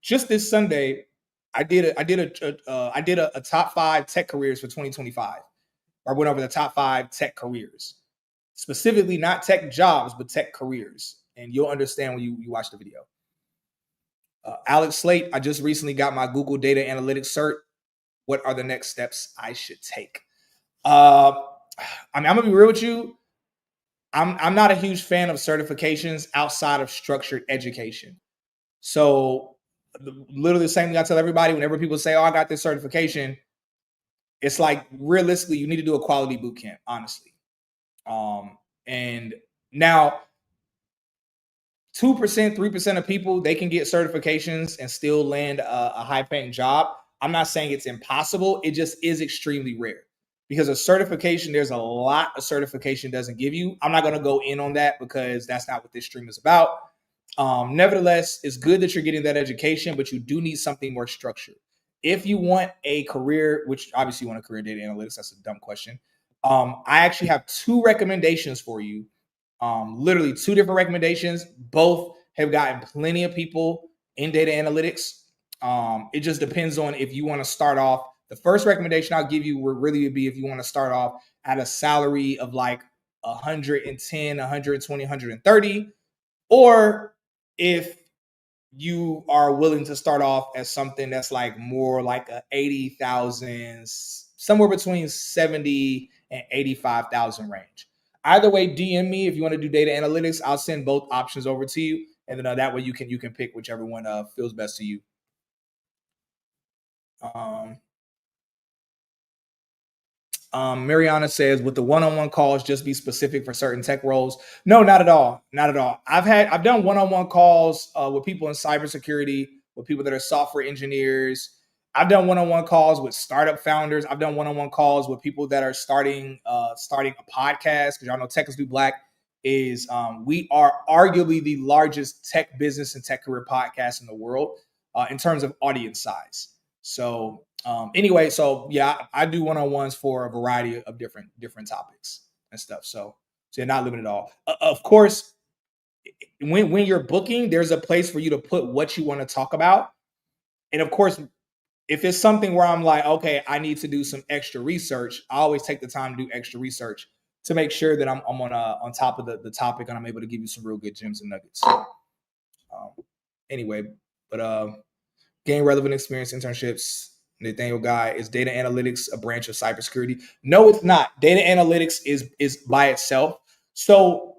Speaker 1: Just this Sunday, I did a top 5 tech careers for 2025. I went over the top 5 tech careers, specifically not tech jobs, but tech careers, and you'll understand when you watch the video. Alex Slate, I just recently got my Google Data Analytics cert. What are the next steps I should take? I mean, I'm gonna be real with you. I'm not a huge fan of certifications outside of structured education. So literally the same thing I tell everybody whenever people say, oh, I got this certification, it's like realistically, you need to do a quality boot camp, honestly. And now 2%, 3% of people, they can get certifications and still land a high-paying job. I'm not saying it's impossible. It just is extremely rare. Because a certification, there's a lot a certification doesn't give you. I'm not going to go in on that because that's not what this stream is about. Nevertheless, it's good that you're getting that education, but you do need something more structured. If you want a career, which obviously you want a career in data analytics, that's a dumb question. I actually have 2 recommendations for you. Literally 2 different recommendations. Both have gotten plenty of people in data analytics. It just depends on if you want to start off. The first recommendation I'll give you would really be if you want to start off at a salary of like 110, 120, 130, or if you are willing to start off as something that's like more like a 80,000, somewhere between 70 and 85,000 range. Either way, DM me if you want to do data analytics. I'll send both options over to you, and then that way you can pick whichever one feels best to you. Um, Mariana says, "Would the one-on-one calls just be specific for certain tech roles?" No, not at all. Not at all. I've done one-on-one calls with people in cybersecurity, with people that are software engineers. I've done one-on-one calls with startup founders. I've done one-on-one calls with people that are starting a podcast, because y'all know Tech is New Black is we are arguably the largest tech business and tech career podcast in the world in terms of audience size. So anyway, so yeah, I do one-on-ones for a variety of different topics and stuff. So you're not limited at all. Of course, when you're booking, there's a place for you to put what you want to talk about. And of course, if it's something where I'm like, okay, I need to do some extra research, I always take the time to do extra research to make sure that I'm on top of the topic, and I'm able to give you some real good gems and nuggets. Anyway, but gain relevant experience internships. Nathaniel Guy, is data analytics a branch of cybersecurity? No, it's not. Data analytics is by itself. So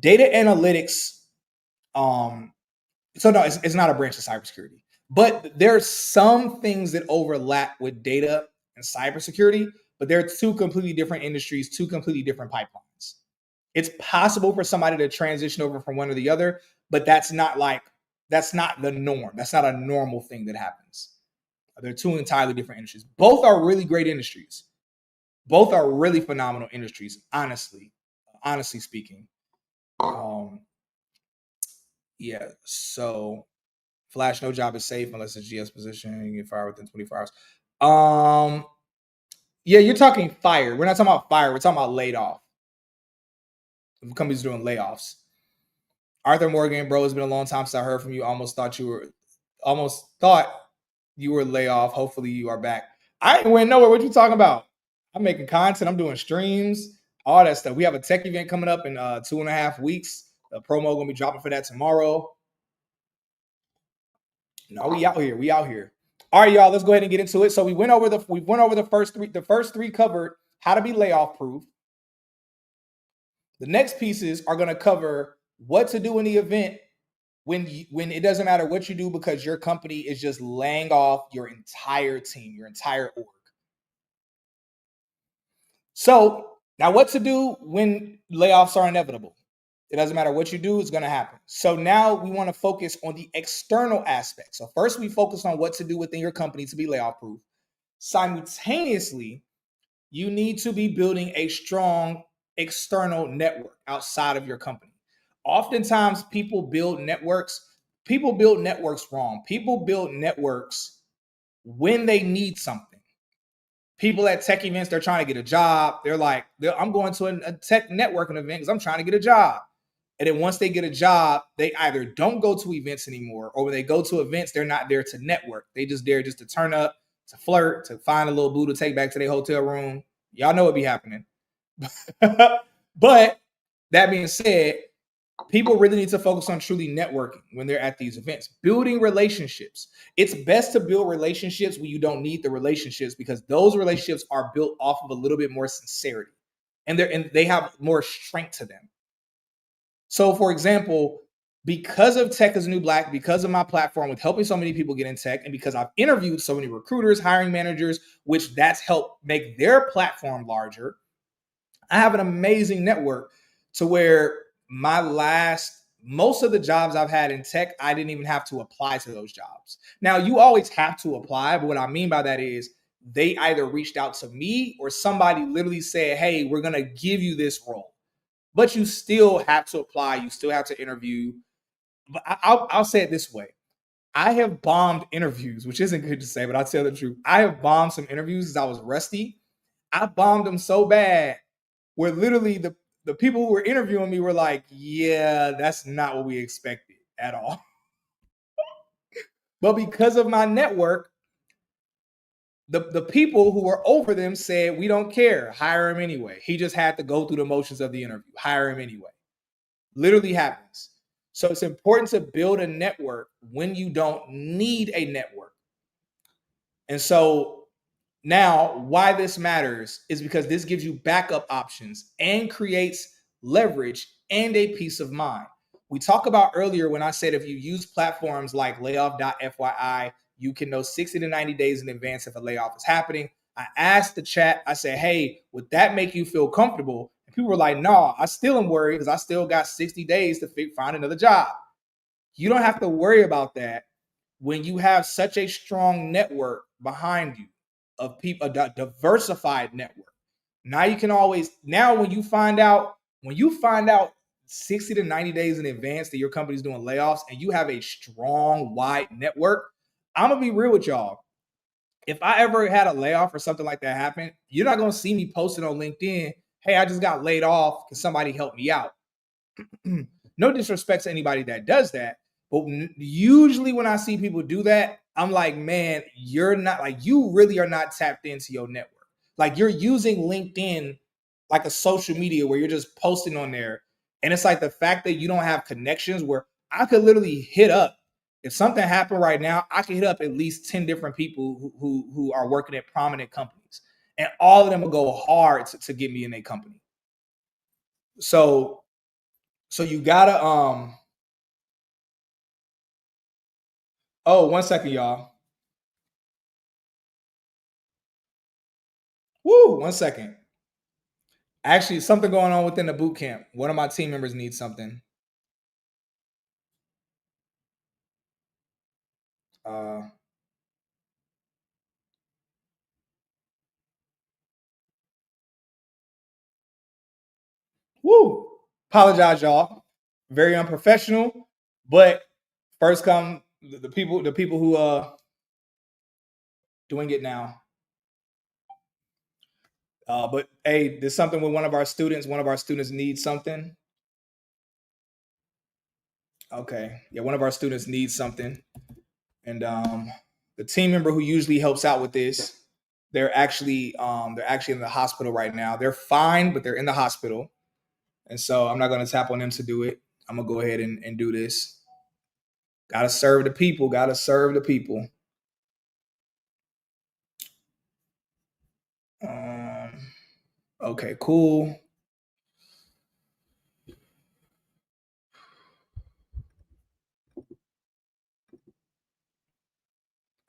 Speaker 1: data analytics, so no, it's not a branch of cybersecurity. But there's some things that overlap with data and cybersecurity, but they're two completely different industries, two completely different pipelines. It's possible for somebody to transition over from one or the other, but that's not the norm. That's not a normal thing that happens. They're two entirely different industries. Both are really great industries. Both are really phenomenal industries, honestly speaking. Yeah, so Flash, no job is safe unless it's GS position. You get fired within 24 hours. Yeah, you're talking fired. We're not talking about fired. We're talking about laid off. Companies doing layoffs. Arthur Morgan, bro, it's been a long time since I heard from you. Almost thought you were layoff. Hopefully you are back. I ain't went nowhere. What you talking about? I'm making content. I'm doing streams, all that stuff. We have a tech event coming up in 2.5 weeks. The promo gonna be dropping for that tomorrow. No, we out here. We out here. All right, y'all. Let's go ahead and get into it. So we went over the first three. The first three covered how to be layoff proof. The next pieces are going to cover what to do in the event when it doesn't matter what you do, because your company is just laying off your entire team, your entire org. So now, what to do when layoffs are inevitable? It doesn't matter what you do, it's going to happen. So now we want to focus on the external aspect. So first we focus on what to do within your company to be layoff proof. Simultaneously, you need to be building a strong external network outside of your company. Oftentimes people build networks wrong. People build networks when they need something. People at tech events, they're trying to get a job. They're like, I'm going to a tech networking event because I'm trying to get a job. And then once they get a job, they either don't go to events anymore, or when they go to events, they're not there to network. They just there just to turn up, to flirt, to find a little boo to take back to their hotel room. Y'all know what be happening. But that being said, people really need to focus on truly networking when they're at these events. Building relationships. It's best to build relationships when you don't need the relationships, because those relationships are built off of a little bit more sincerity, and they have more strength to them. So, for example, because of Tech is New Black, because of my platform with helping so many people get in tech, and because I've interviewed so many recruiters, hiring managers, which that's helped make their platform larger, I have an amazing network to where most of the jobs I've had in tech, I didn't even have to apply to those jobs. Now, you always have to apply, but what I mean by that is they either reached out to me or somebody literally said, hey, we're going to give you this role. But you still have to apply. You still have to interview. But I'll say it this way. I have bombed interviews, which isn't good to say, but I'll tell the truth. I have bombed some interviews because I was rusty. I bombed them so bad where literally the people who were interviewing me were like, yeah, that's not what we expected at all. But because of my network, the people who were over them said, we don't care. Hire him anyway. He just had to go through the motions of the interview. Hire him anyway. Literally happens. So it's important to build a network when you don't need a network. And so now why this matters is because this gives you backup options and creates leverage and a peace of mind. We talked about earlier when I said if you use platforms like layoff.fyi, you can know 60 to 90 days in advance if a layoff is happening. I asked the chat, I said, hey, would that make you feel comfortable? And people were like, no, I still am worried because I still got 60 days to find another job. You don't have to worry about that when you have such a strong network behind you of people, a diversified network. Now you can always, now when you find out 60 to 90 days in advance that your company's doing layoffs and you have a strong, wide network, I'm gonna be real with y'all. If I ever had a layoff or something like that happen, you're not gonna see me posting on LinkedIn, hey, I just got laid off because somebody helped me out. No disrespect to anybody that does that, but usually when I see people do that, I'm like, man, you're not like, you really are not tapped into your network. Like you're using LinkedIn like a social media where you're just posting on there. And it's like the fact that you don't have connections where I could literally hit up. If something happened right now, I could hit up at least 10 different people who are working at prominent companies. And all of them will go hard to get me in a company. So you gotta oh, 1 second, y'all. Woo, 1 second. Actually, something going on within the boot camp. One of my team members needs something. Uh, woo. Apologize, y'all. Very unprofessional, but first come the people who doing it now. But hey, there's something with one of our students. One of our students needs something. Okay, yeah, one of our students needs something, and the team member who usually helps out with this, they're actually in the hospital right now. They're fine, but they're in the hospital, and so I'm not going to tap on them to do it. I'm gonna go ahead and do this. Gotta serve the people. Gotta serve the people. Um, okay, cool.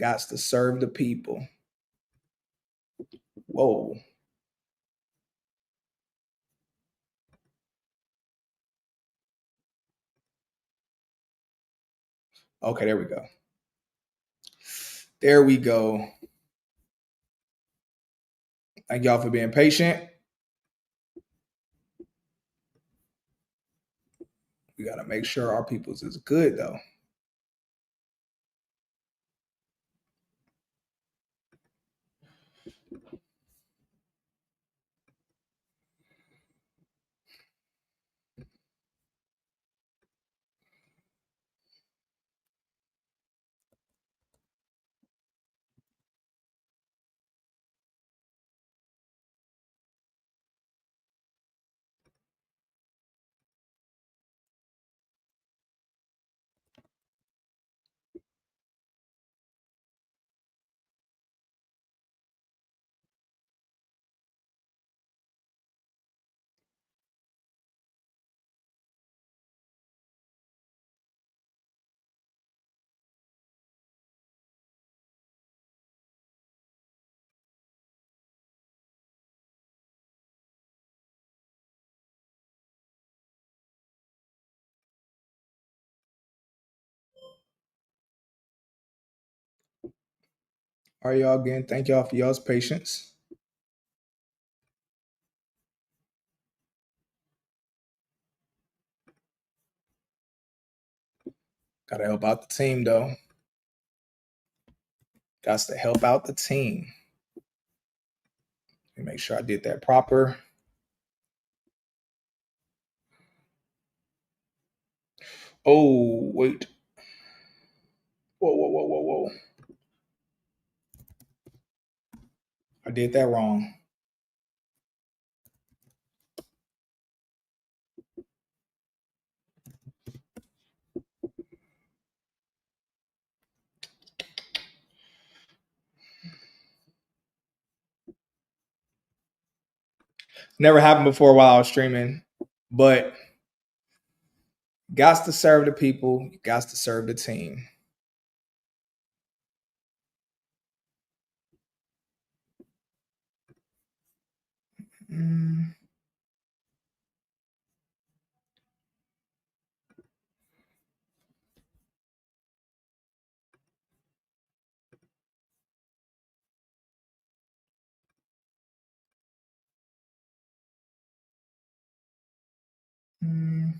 Speaker 1: Gots to serve the people. Whoa. Okay, there we go. There we go. Thank y'all for being patient. We gotta make sure our people's is good though. All right, y'all, again, thank y'all for y'all's patience. Gotta help out the team though. Gots to help out the team. Let me make sure I did that proper. Oh, wait. Whoa, whoa, whoa, whoa, whoa. I did that wrong. Never happened before while I was streaming, but gots to serve the people, gots to serve the team. Mm. Mm.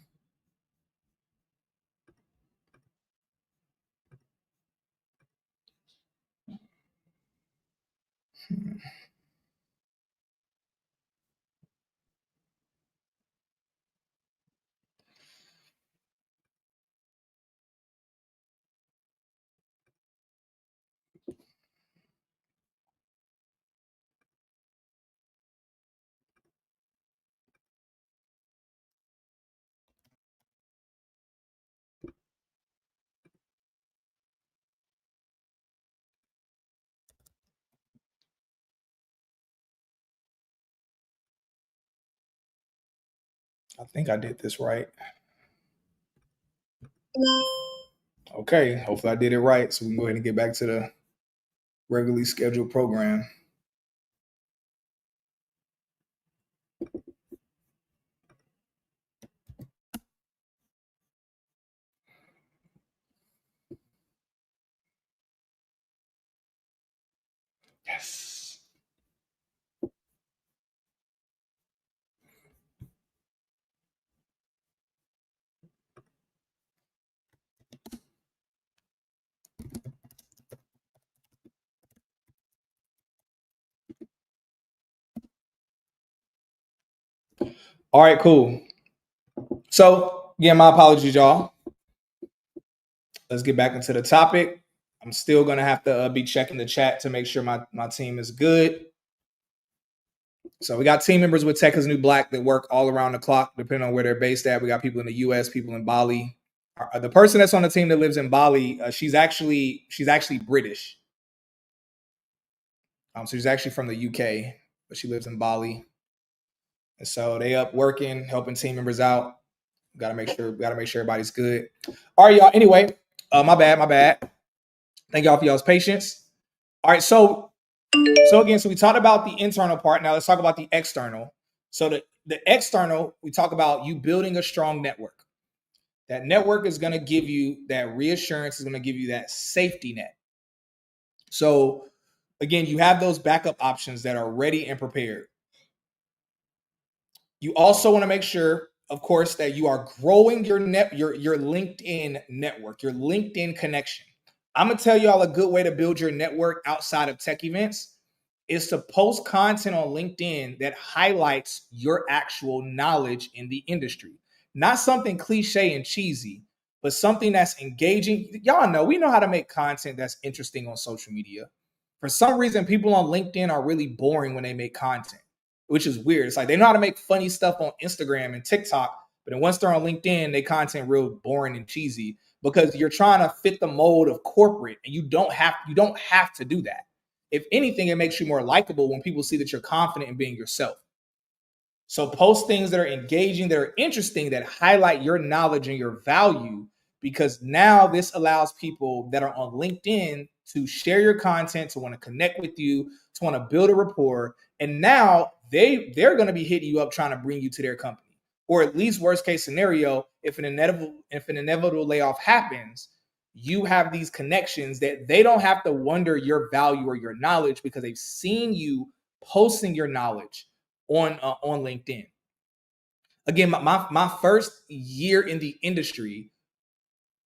Speaker 1: I think I did this right. Okay, hopefully I did it right. So we can go ahead and get back to the regularly scheduled program. Yes. All right, cool. So again, my apologies, y'all. Let's get back into the topic. I'm still gonna have to be checking the chat to make sure my team is good. So we got team members with Tech is New Black that work all around the clock, depending on where they're based at. We got people in the U.S., people in Bali. The person that's on the team that lives in Bali, she's actually British. So she's actually from the UK, but she lives in Bali. And so they up working, helping team members out. Gotta make sure everybody's good. All right, y'all. Anyway, my bad. Thank y'all for y'all's patience. All right, so again, so we talked about the internal part. Now let's talk about the external. So the external, we talk about you building a strong network. That network is going to give you that reassurance, is going to give you that safety net. So again, you have those backup options that are ready and prepared. You also want to make sure, of course, that you are growing your LinkedIn network, your LinkedIn connection. I'm gonna tell y'all a good way to build your network outside of tech events is to post content on LinkedIn that highlights your actual knowledge in the industry. Not something cliche and cheesy, but something that's engaging. Y'all know, we know how to make content that's interesting on social media. For some reason, people on LinkedIn are really boring when they make content, which is weird. It's like they know how to make funny stuff on Instagram and TikTok, but then once they're on LinkedIn, they content real boring and cheesy because you're trying to fit the mold of corporate, and you don't have to do that. If anything, it makes you more likable when people see that you're confident in being yourself. So post things that are engaging, that are interesting, that highlight your knowledge and your value, because now this allows people that are on LinkedIn to share your content, to want to connect with you, to want to build a rapport. And now they're going to be hitting you up trying to bring you to their company. Or at least worst case scenario, if an inevitable layoff happens, you have these connections that they don't have to wonder your value or your knowledge because they've seen you posting your knowledge on LinkedIn. Again, my first year in the industry,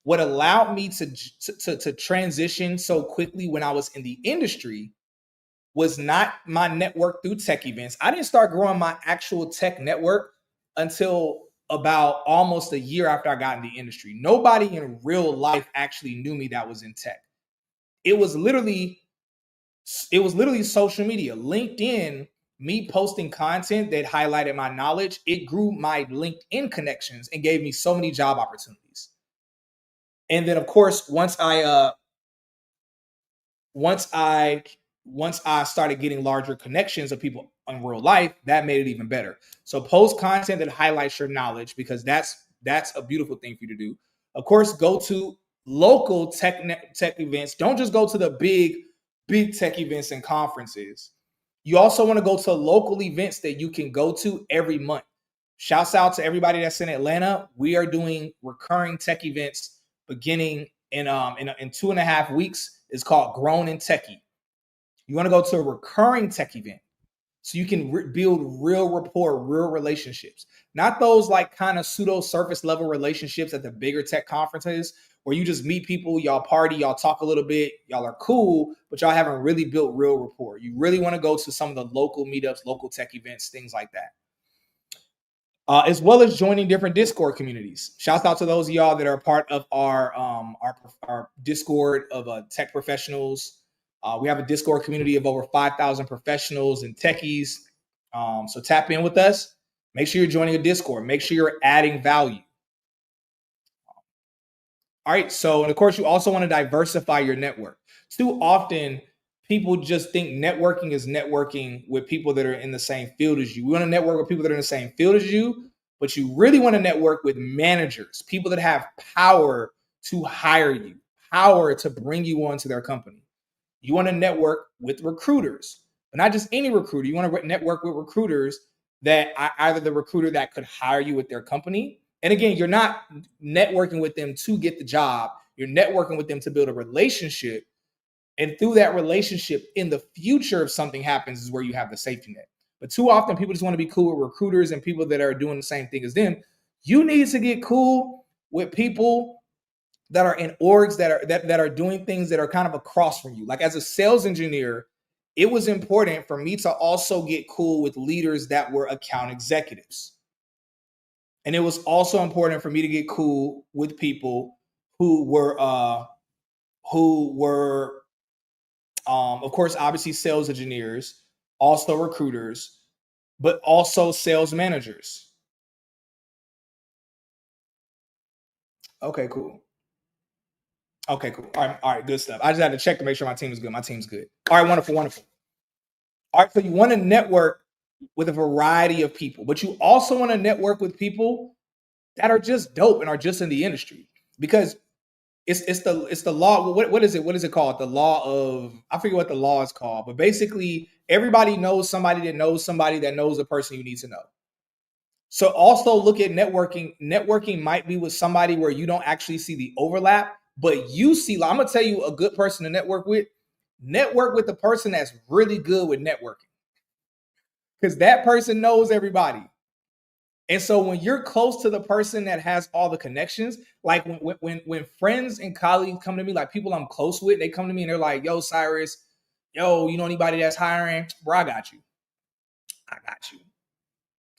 Speaker 1: what allowed me to transition so quickly when I was in the industry was not my network through tech events. I didn't start growing my actual tech network until about almost a year after I got in the industry. Nobody in real life actually knew me that was in tech. It was literally social media. LinkedIn, me posting content that highlighted my knowledge, it grew my LinkedIn connections and gave me so many job opportunities. And then of course, once I started getting larger connections of people in real life, that made it even better. So post content that highlights your knowledge, because that's a beautiful thing for you to do. Of course, go to local tech events. Don't just go to the big tech events and conferences. You also want to go to local events that you can go to every month. Shouts out to everybody that's in Atlanta. We are doing recurring tech events beginning in 2.5 weeks. It's called Grown and Techie. You want to go to a recurring tech event so you can build real rapport, real relationships. Not those like kind of pseudo surface level relationships at the bigger tech conferences where you just meet people, y'all party, y'all talk a little bit, y'all are cool, but y'all haven't really built real rapport. You really want to go to some of the local meetups, local tech events, things like that. As well as joining different Discord communities. Shouts out to those of y'all that are part of our Discord of tech professionals. We have a Discord community of over 5,000 professionals and techies. So tap in with us. Make sure you're joining a Discord. Make sure you're adding value. All right. So, and of course, you also want to diversify your network. Too often, people just think networking is networking with people that are in the same field as you. We want to network with people that are in the same field as you, but you really want to network with managers, people that have power to hire you, power to bring you onto their company. You want to network with recruiters, but not just any recruiter. You want to network with recruiters that are either the recruiter that could hire you with their company. And again, you're not networking with them to get the job. You're networking with them to build a relationship. And through that relationship, in the future, if something happens, is where you have the safety net. But too often, people just want to be cool with recruiters and people that are doing the same thing as them. You need to get cool with people that are in orgs that are doing things that are kind of across from you. Like as a sales engineer, it was important for me to also get cool with leaders that were account executives. And it was also important for me to get cool with people who were of course, obviously sales engineers, also recruiters, but also sales managers. Okay, cool. Okay, cool. All right, good stuff. I just had to check to make sure my team is good. My team's good. All right, wonderful, wonderful. All right, so you want to network with a variety of people, but you also want to network with people that are just dope and are just in the industry because it's the law. What is it? What is it called? The law of I forget what the law is called, but basically everybody knows somebody that knows somebody that knows the person you need to know. So also look at networking. Networking might be with somebody where you don't actually see the overlap, but you see. I'm gonna tell you a good person to network with. Network with the person that's really good with networking, because that person knows everybody. And so when you're close to the person that has all the connections, like when friends and colleagues come to me, like people I'm close with, they come to me and they're like, "Yo, Cyrus, yo, you know anybody that's hiring? Bro, I got you. I got you.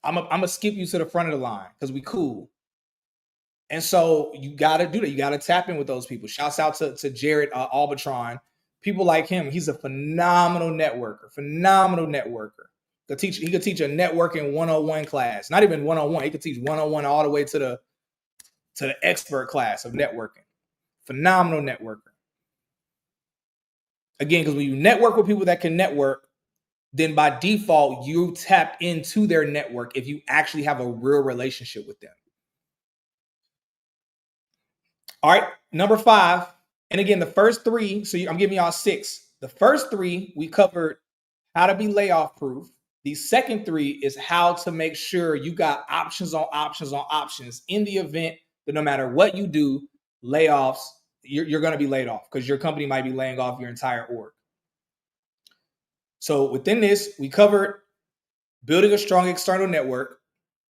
Speaker 1: I'm gonna skip you to the front of the line because we cool." And so you got to do that. You got to tap in with those people. Shouts out to Jared Albatron. People like him. He's a phenomenal networker. Phenomenal networker. He could teach a networking 101 class. Not even 101. He could teach 101 all the way to the expert class of networking. Phenomenal networker. Again, because when you network with people that can network, then by default, you tap into their network if you actually have a real relationship with them. All right, number 5. And again, the first 3, so I'm giving y'all 6. The first 3, we covered how to be layoff proof. The second 3 is how to make sure you got options on options on options in the event that no matter what you do, layoffs, you're going to be laid off because your company might be laying off your entire org. So within this, we covered building a strong external network.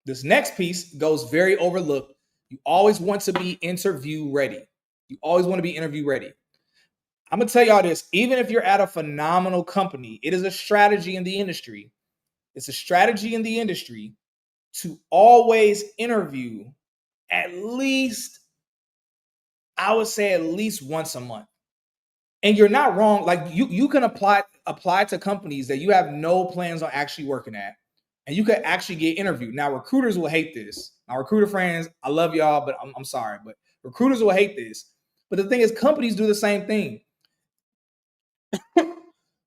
Speaker 1: This next piece goes very overlooked. You always want to be interview ready. You always want to be interview ready. I'm going to tell y'all this. Even if you're at a phenomenal company, it is a strategy in the industry. It's a strategy in the industry to always interview at least, I would say at least once a month. And you're not wrong. Like you can apply to companies that you have no plans on actually working at. And you could actually get interviewed. Now, recruiters will hate this. Now, recruiter friends, I love y'all, but I'm sorry. But recruiters will hate this. But the thing is, companies do the same thing.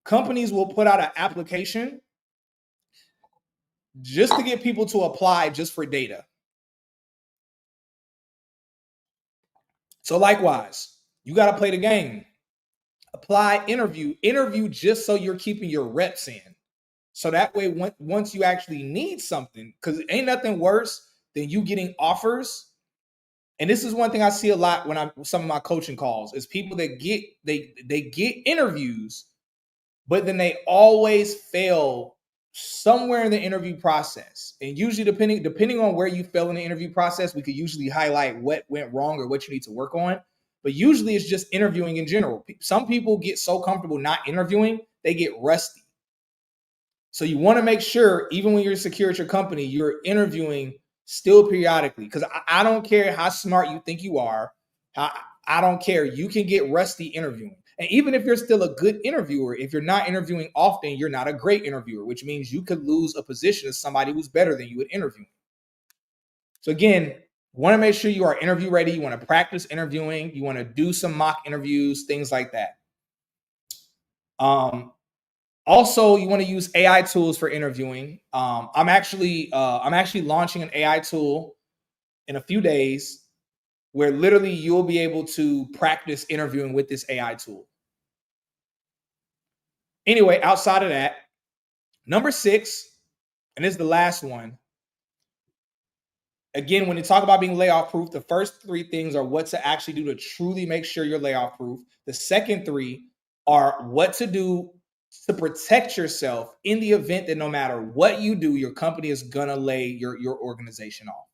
Speaker 1: Companies will put out an application just to get people to apply just for data. So likewise, you got to play the game. Apply, interview just so you're keeping your reps in. So that way, once you actually need something, because ain't nothing worse than you getting offers. And this is one thing I see a lot when I'm some of my coaching calls is people that they get interviews, but then they always fail somewhere in the interview process. And usually, depending on where you fail in the interview process, we could usually highlight what went wrong or what you need to work on. But usually, it's just interviewing in general. Some people get so comfortable not interviewing, they get rusty. So you want to make sure, even when you're secure at your company, you're interviewing still periodically. Because I don't care how smart you think you are. I don't care. You can get rusty interviewing. And even if you're still a good interviewer, if you're not interviewing often, you're not a great interviewer, which means you could lose a position to somebody who's better than you at interviewing. So again, want to make sure you are interview ready. You want to practice interviewing. You want to do some mock interviews, things like that. Also, you want to use AI tools for interviewing. I'm actually launching an AI tool in a few days where literally you'll be able to practice interviewing with this AI tool. Anyway, outside of that, number 6, and this is the last one. Again, when you talk about being layoff proof, the first 3 things are what to actually do to truly make sure you're layoff proof. The second 3 are what to do to protect yourself in the event that no matter what you do, your company is gonna lay your organization off.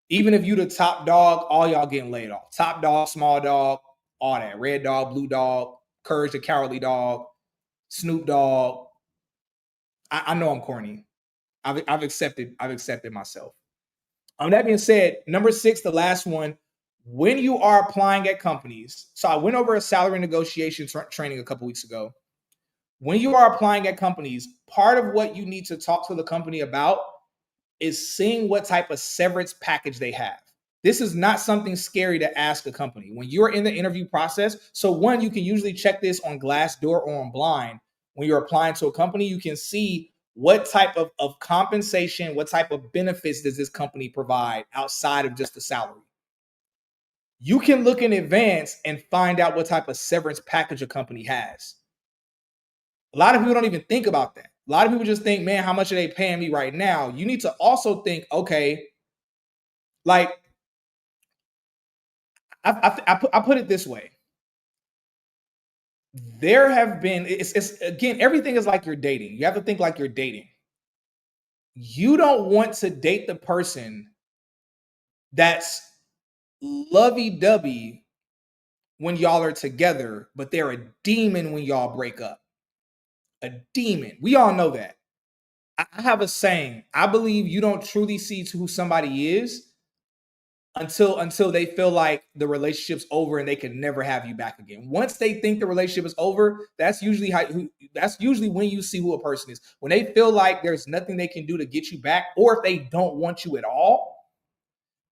Speaker 1: Even if you the top dog, all y'all getting laid off. Top dog, small dog, all that. Red dog, blue dog, Courage the Cowardly Dog, Snoop Dogg. I know I'm corny. I've accepted myself. That being said, number 6, the last one, when you are applying at companies. So I went over a salary negotiation training a couple weeks ago. When you are applying at companies, part of what you need to talk to the company about is seeing what type of severance package they have. This is not something scary to ask a company when you're in the interview process. So one, you can usually check this on Glassdoor or on Blind. When you're applying to a company, you can see what type of compensation, what type of benefits does this company provide outside of just the salary. You can look in advance and find out what type of severance package a company has. A lot of people don't even think about that. A lot of people just think, man, how much are they paying me right now? You need to also think, okay, like I put it this way. There have been, it's again, everything is like you're dating. You have to think like you're dating. You don't want to date the person that's lovey-dovey when y'all are together, but they're a demon when y'all break up. A demon. We all know that. I have a saying. I believe you don't truly see who somebody is until they feel like the relationship's over and they can never have you back again. Once they think the relationship is over, that's usually when you see who a person is. When they feel like there's nothing they can do to get you back, or if they don't want you at all,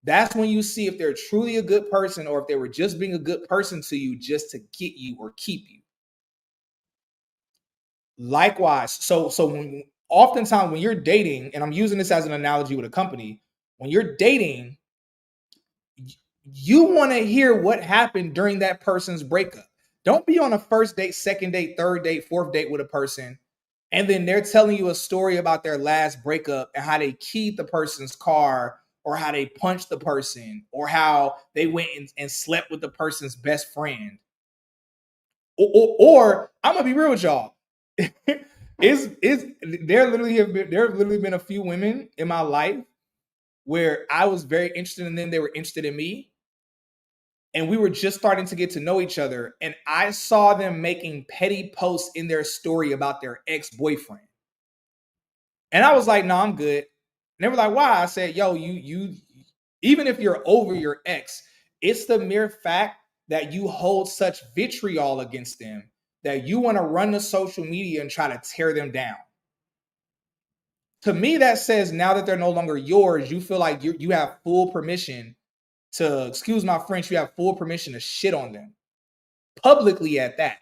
Speaker 1: that's when you see if they're truly a good person or if they were just being a good person to you just to get you or keep you. Likewise, so oftentimes when you're dating, and I'm using this as an analogy with a company, when you're dating, you want to hear what happened during that person's breakup. Don't be on a first date, second date, third date, fourth date with a person, and then they're telling you a story about their last breakup and how they keyed the person's car, or how they punched the person, or how they went and slept with the person's best friend. Or I'm gonna be real with y'all. There have literally been a few women in my life where I was very interested in them, they were interested in me, and we were just starting to get to know each other, and I saw them making petty posts in their story about their ex-boyfriend. And I was like, no, I'm good. And they were like, why? I said, yo, you even if you're over your ex, it's the mere fact that you hold such vitriol against them that you want to run to social media and try to tear them down. To me, that says now that they're no longer yours, you feel like you have full permission to, excuse my French, you have full permission to shit on them publicly at that.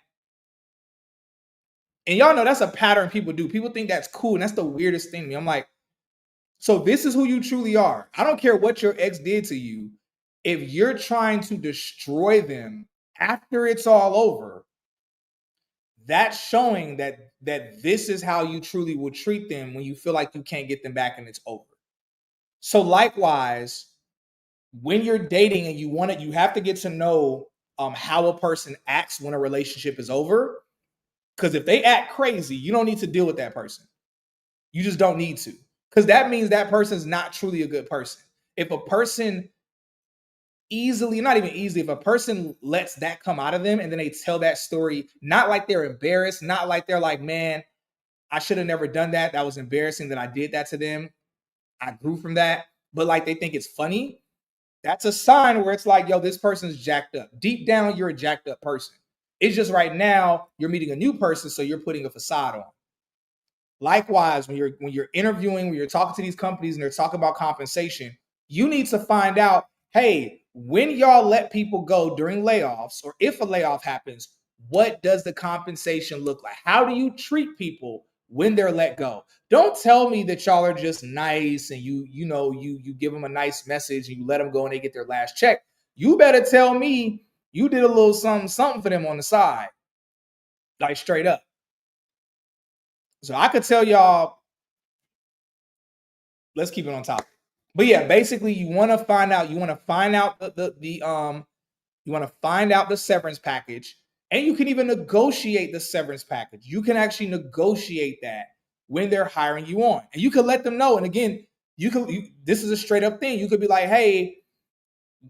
Speaker 1: And y'all know that's a pattern people do. People think that's cool, and that's the weirdest thing to me. I'm like, so this is who you truly are. I don't care what your ex did to you. If you're trying to destroy them after it's all over, that's showing that that this is how you truly will treat them when you feel like you can't get them back and it's over. So likewise, when you're dating and you have to get to know how a person acts when a relationship is over. Because if they act crazy, you don't need to deal with that person. You just don't need to. Because that means that person's not truly a good person. If a person not even easily, if a person lets that come out of them and then they tell that story, not like they're embarrassed, not like they're like, man, I should have never done that. That was embarrassing that I did that to them. I grew from that. But like they think it's funny. That's a sign where it's like, yo, this person's jacked up. Deep down, you're a jacked up person. It's just right now you're meeting a new person, so you're putting a facade on. Likewise, when you're interviewing, when you're talking to these companies and they're talking about compensation, you need to find out, hey, when y'all let people go during layoffs, or if a layoff happens, what does the compensation look like? How do you treat people when they're let go? Don't tell me that y'all are just nice and you give them a nice message and you let them go and they get their last check. You better tell me you did a little something for them on the side, like straight up. So I could tell y'all, let's keep it on topic. But yeah, basically you want to find out the severance package, and you can even negotiate the severance package. You can actually negotiate that when they're hiring you on. And you can let them know. And again, this is a straight up thing. You could be like, hey,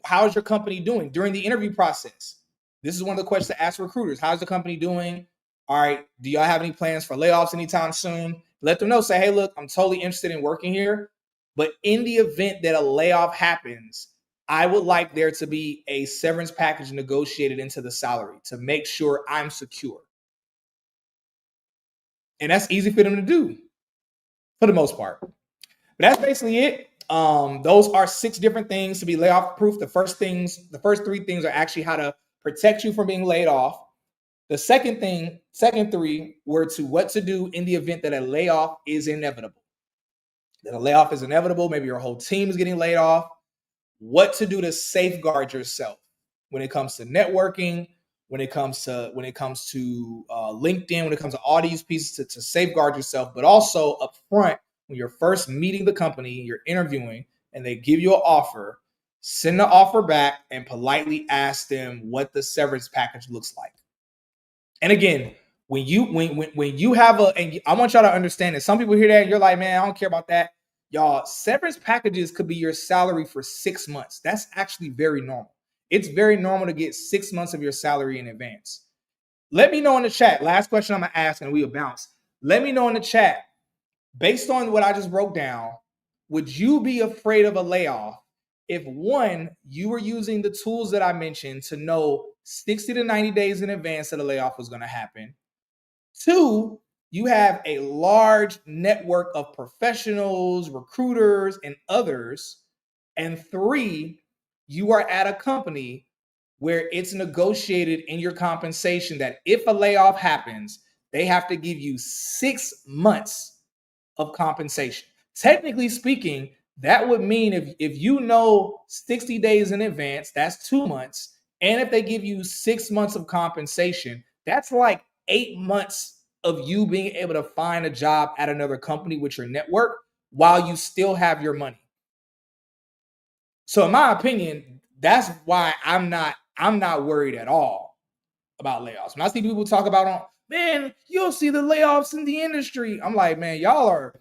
Speaker 1: how's your company doing during the interview process? This is one of the questions to ask recruiters. How's the company doing? All right, do y'all have any plans for layoffs anytime soon? Let them know. Say, hey, look, I'm totally interested in working here. But in the event that a layoff happens, I would like there to be a severance package negotiated into the salary to make sure I'm secure. And that's easy for them to do for the most part. But that's basically it. Those are 6 different things to be layoff proof. The first 3 things are actually how to protect you from being laid off. The second 3 were to what to do in the event that a layoff is inevitable. That a layoff is inevitable. Maybe your whole team is getting laid off. What to do to safeguard yourself when it comes to networking, when it comes to LinkedIn, when it comes to all these pieces to safeguard yourself, but also up front when you're first meeting the company, you're interviewing, and they give you an offer, send the offer back and politely ask them what the severance package looks like. And again, when you have and I want y'all to understand that some people hear that and you're like, man, I don't care about that. Y'all, severance packages could be your salary for 6 months. That's actually very normal. It's very normal to get 6 months of your salary in advance. Let me know in the chat. Last question I'm going to ask and we'll bounce. Let me know in the chat, based on what I just broke down, would you be afraid of a layoff if, one, you were using the tools that I mentioned to know 60 to 90 days in advance that a layoff was going to happen? 2, you have a large network of professionals, recruiters, and others. And 3, you are at a company where it's negotiated in your compensation that if a layoff happens, they have to give you 6 months of compensation. Technically speaking, that would mean if you know 60 days in advance, that's 2 months. And if they give you 6 months of compensation, that's like 8 months of you being able to find a job at another company with your network while you still have your money. So in my opinion, that's why I'm not worried at all about layoffs. When I see people talk about, man, you'll see the layoffs in the industry. I'm like, man, y'all are,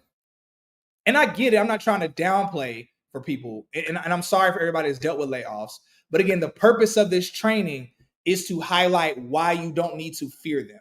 Speaker 1: and I get it. I'm not trying to downplay for people. And I'm sorry for everybody that's dealt with layoffs. But again, the purpose of this training is to highlight why you don't need to fear them.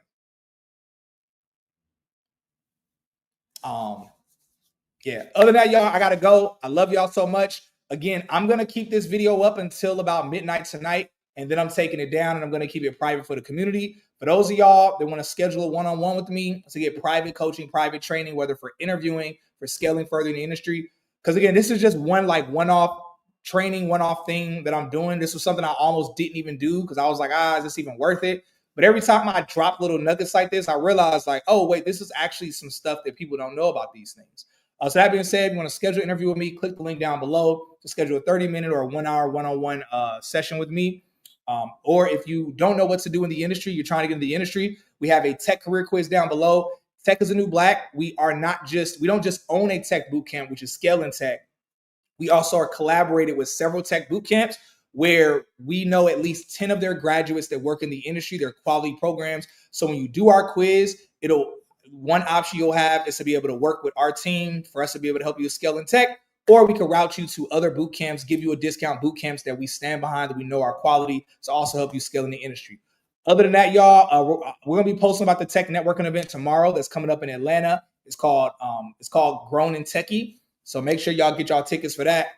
Speaker 1: Yeah. Other than that, y'all, I gotta go. I love y'all so much. Again, I'm gonna keep this video up until about midnight tonight, and then I'm taking it down and I'm gonna keep it private for the community. For those of y'all that want to schedule a one-on-one with me to get private coaching, private training, whether for interviewing, for scaling further in the industry. Because again, this is just one-off training, one-off thing that I'm doing. This was something I almost didn't even do because I was like, is this even worth it? But every time I drop little nuggets like this, I realize like, oh, wait, this is actually some stuff that people don't know about these things. So that being said, if you want to schedule an interview with me, click the link down below to schedule a 30-minute or a 1-hour one-on-one session with me. Or if you don't know what to do in the industry, you're trying to get into the industry, we have a tech career quiz down below. Tech is the new black. We don't just own a tech boot camp, which is Scaling Tech. We also are collaborated with several tech boot camps where we know at least 10 of their graduates that work in the industry. They're quality programs. So when you do our quiz, one option you'll have is to be able to work with our team for us to be able to help you with Scaling Tech, or we can route you to other boot camps, give you a discount boot camps that we stand behind, that we know our quality, to also help you scale in the industry. Other than that, y'all, we're gonna be posting about the tech networking event tomorrow that's coming up in Atlanta. It's called Grown and Techie. So make sure y'all get y'all tickets for that.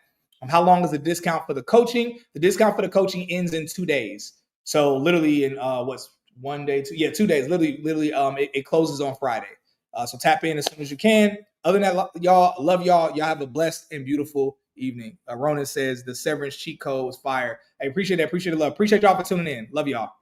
Speaker 1: How long is the discount for the coaching? The discount for the coaching ends in 2 days. So literally in what's 1 day, 2 days. Literally, it closes on Friday. So tap in as soon as you can. Other than that, y'all, love y'all. Y'all have a blessed and beautiful evening. Ronan says the severance cheat code was fire. I appreciate that. Appreciate the love. Appreciate y'all for tuning in. Love y'all.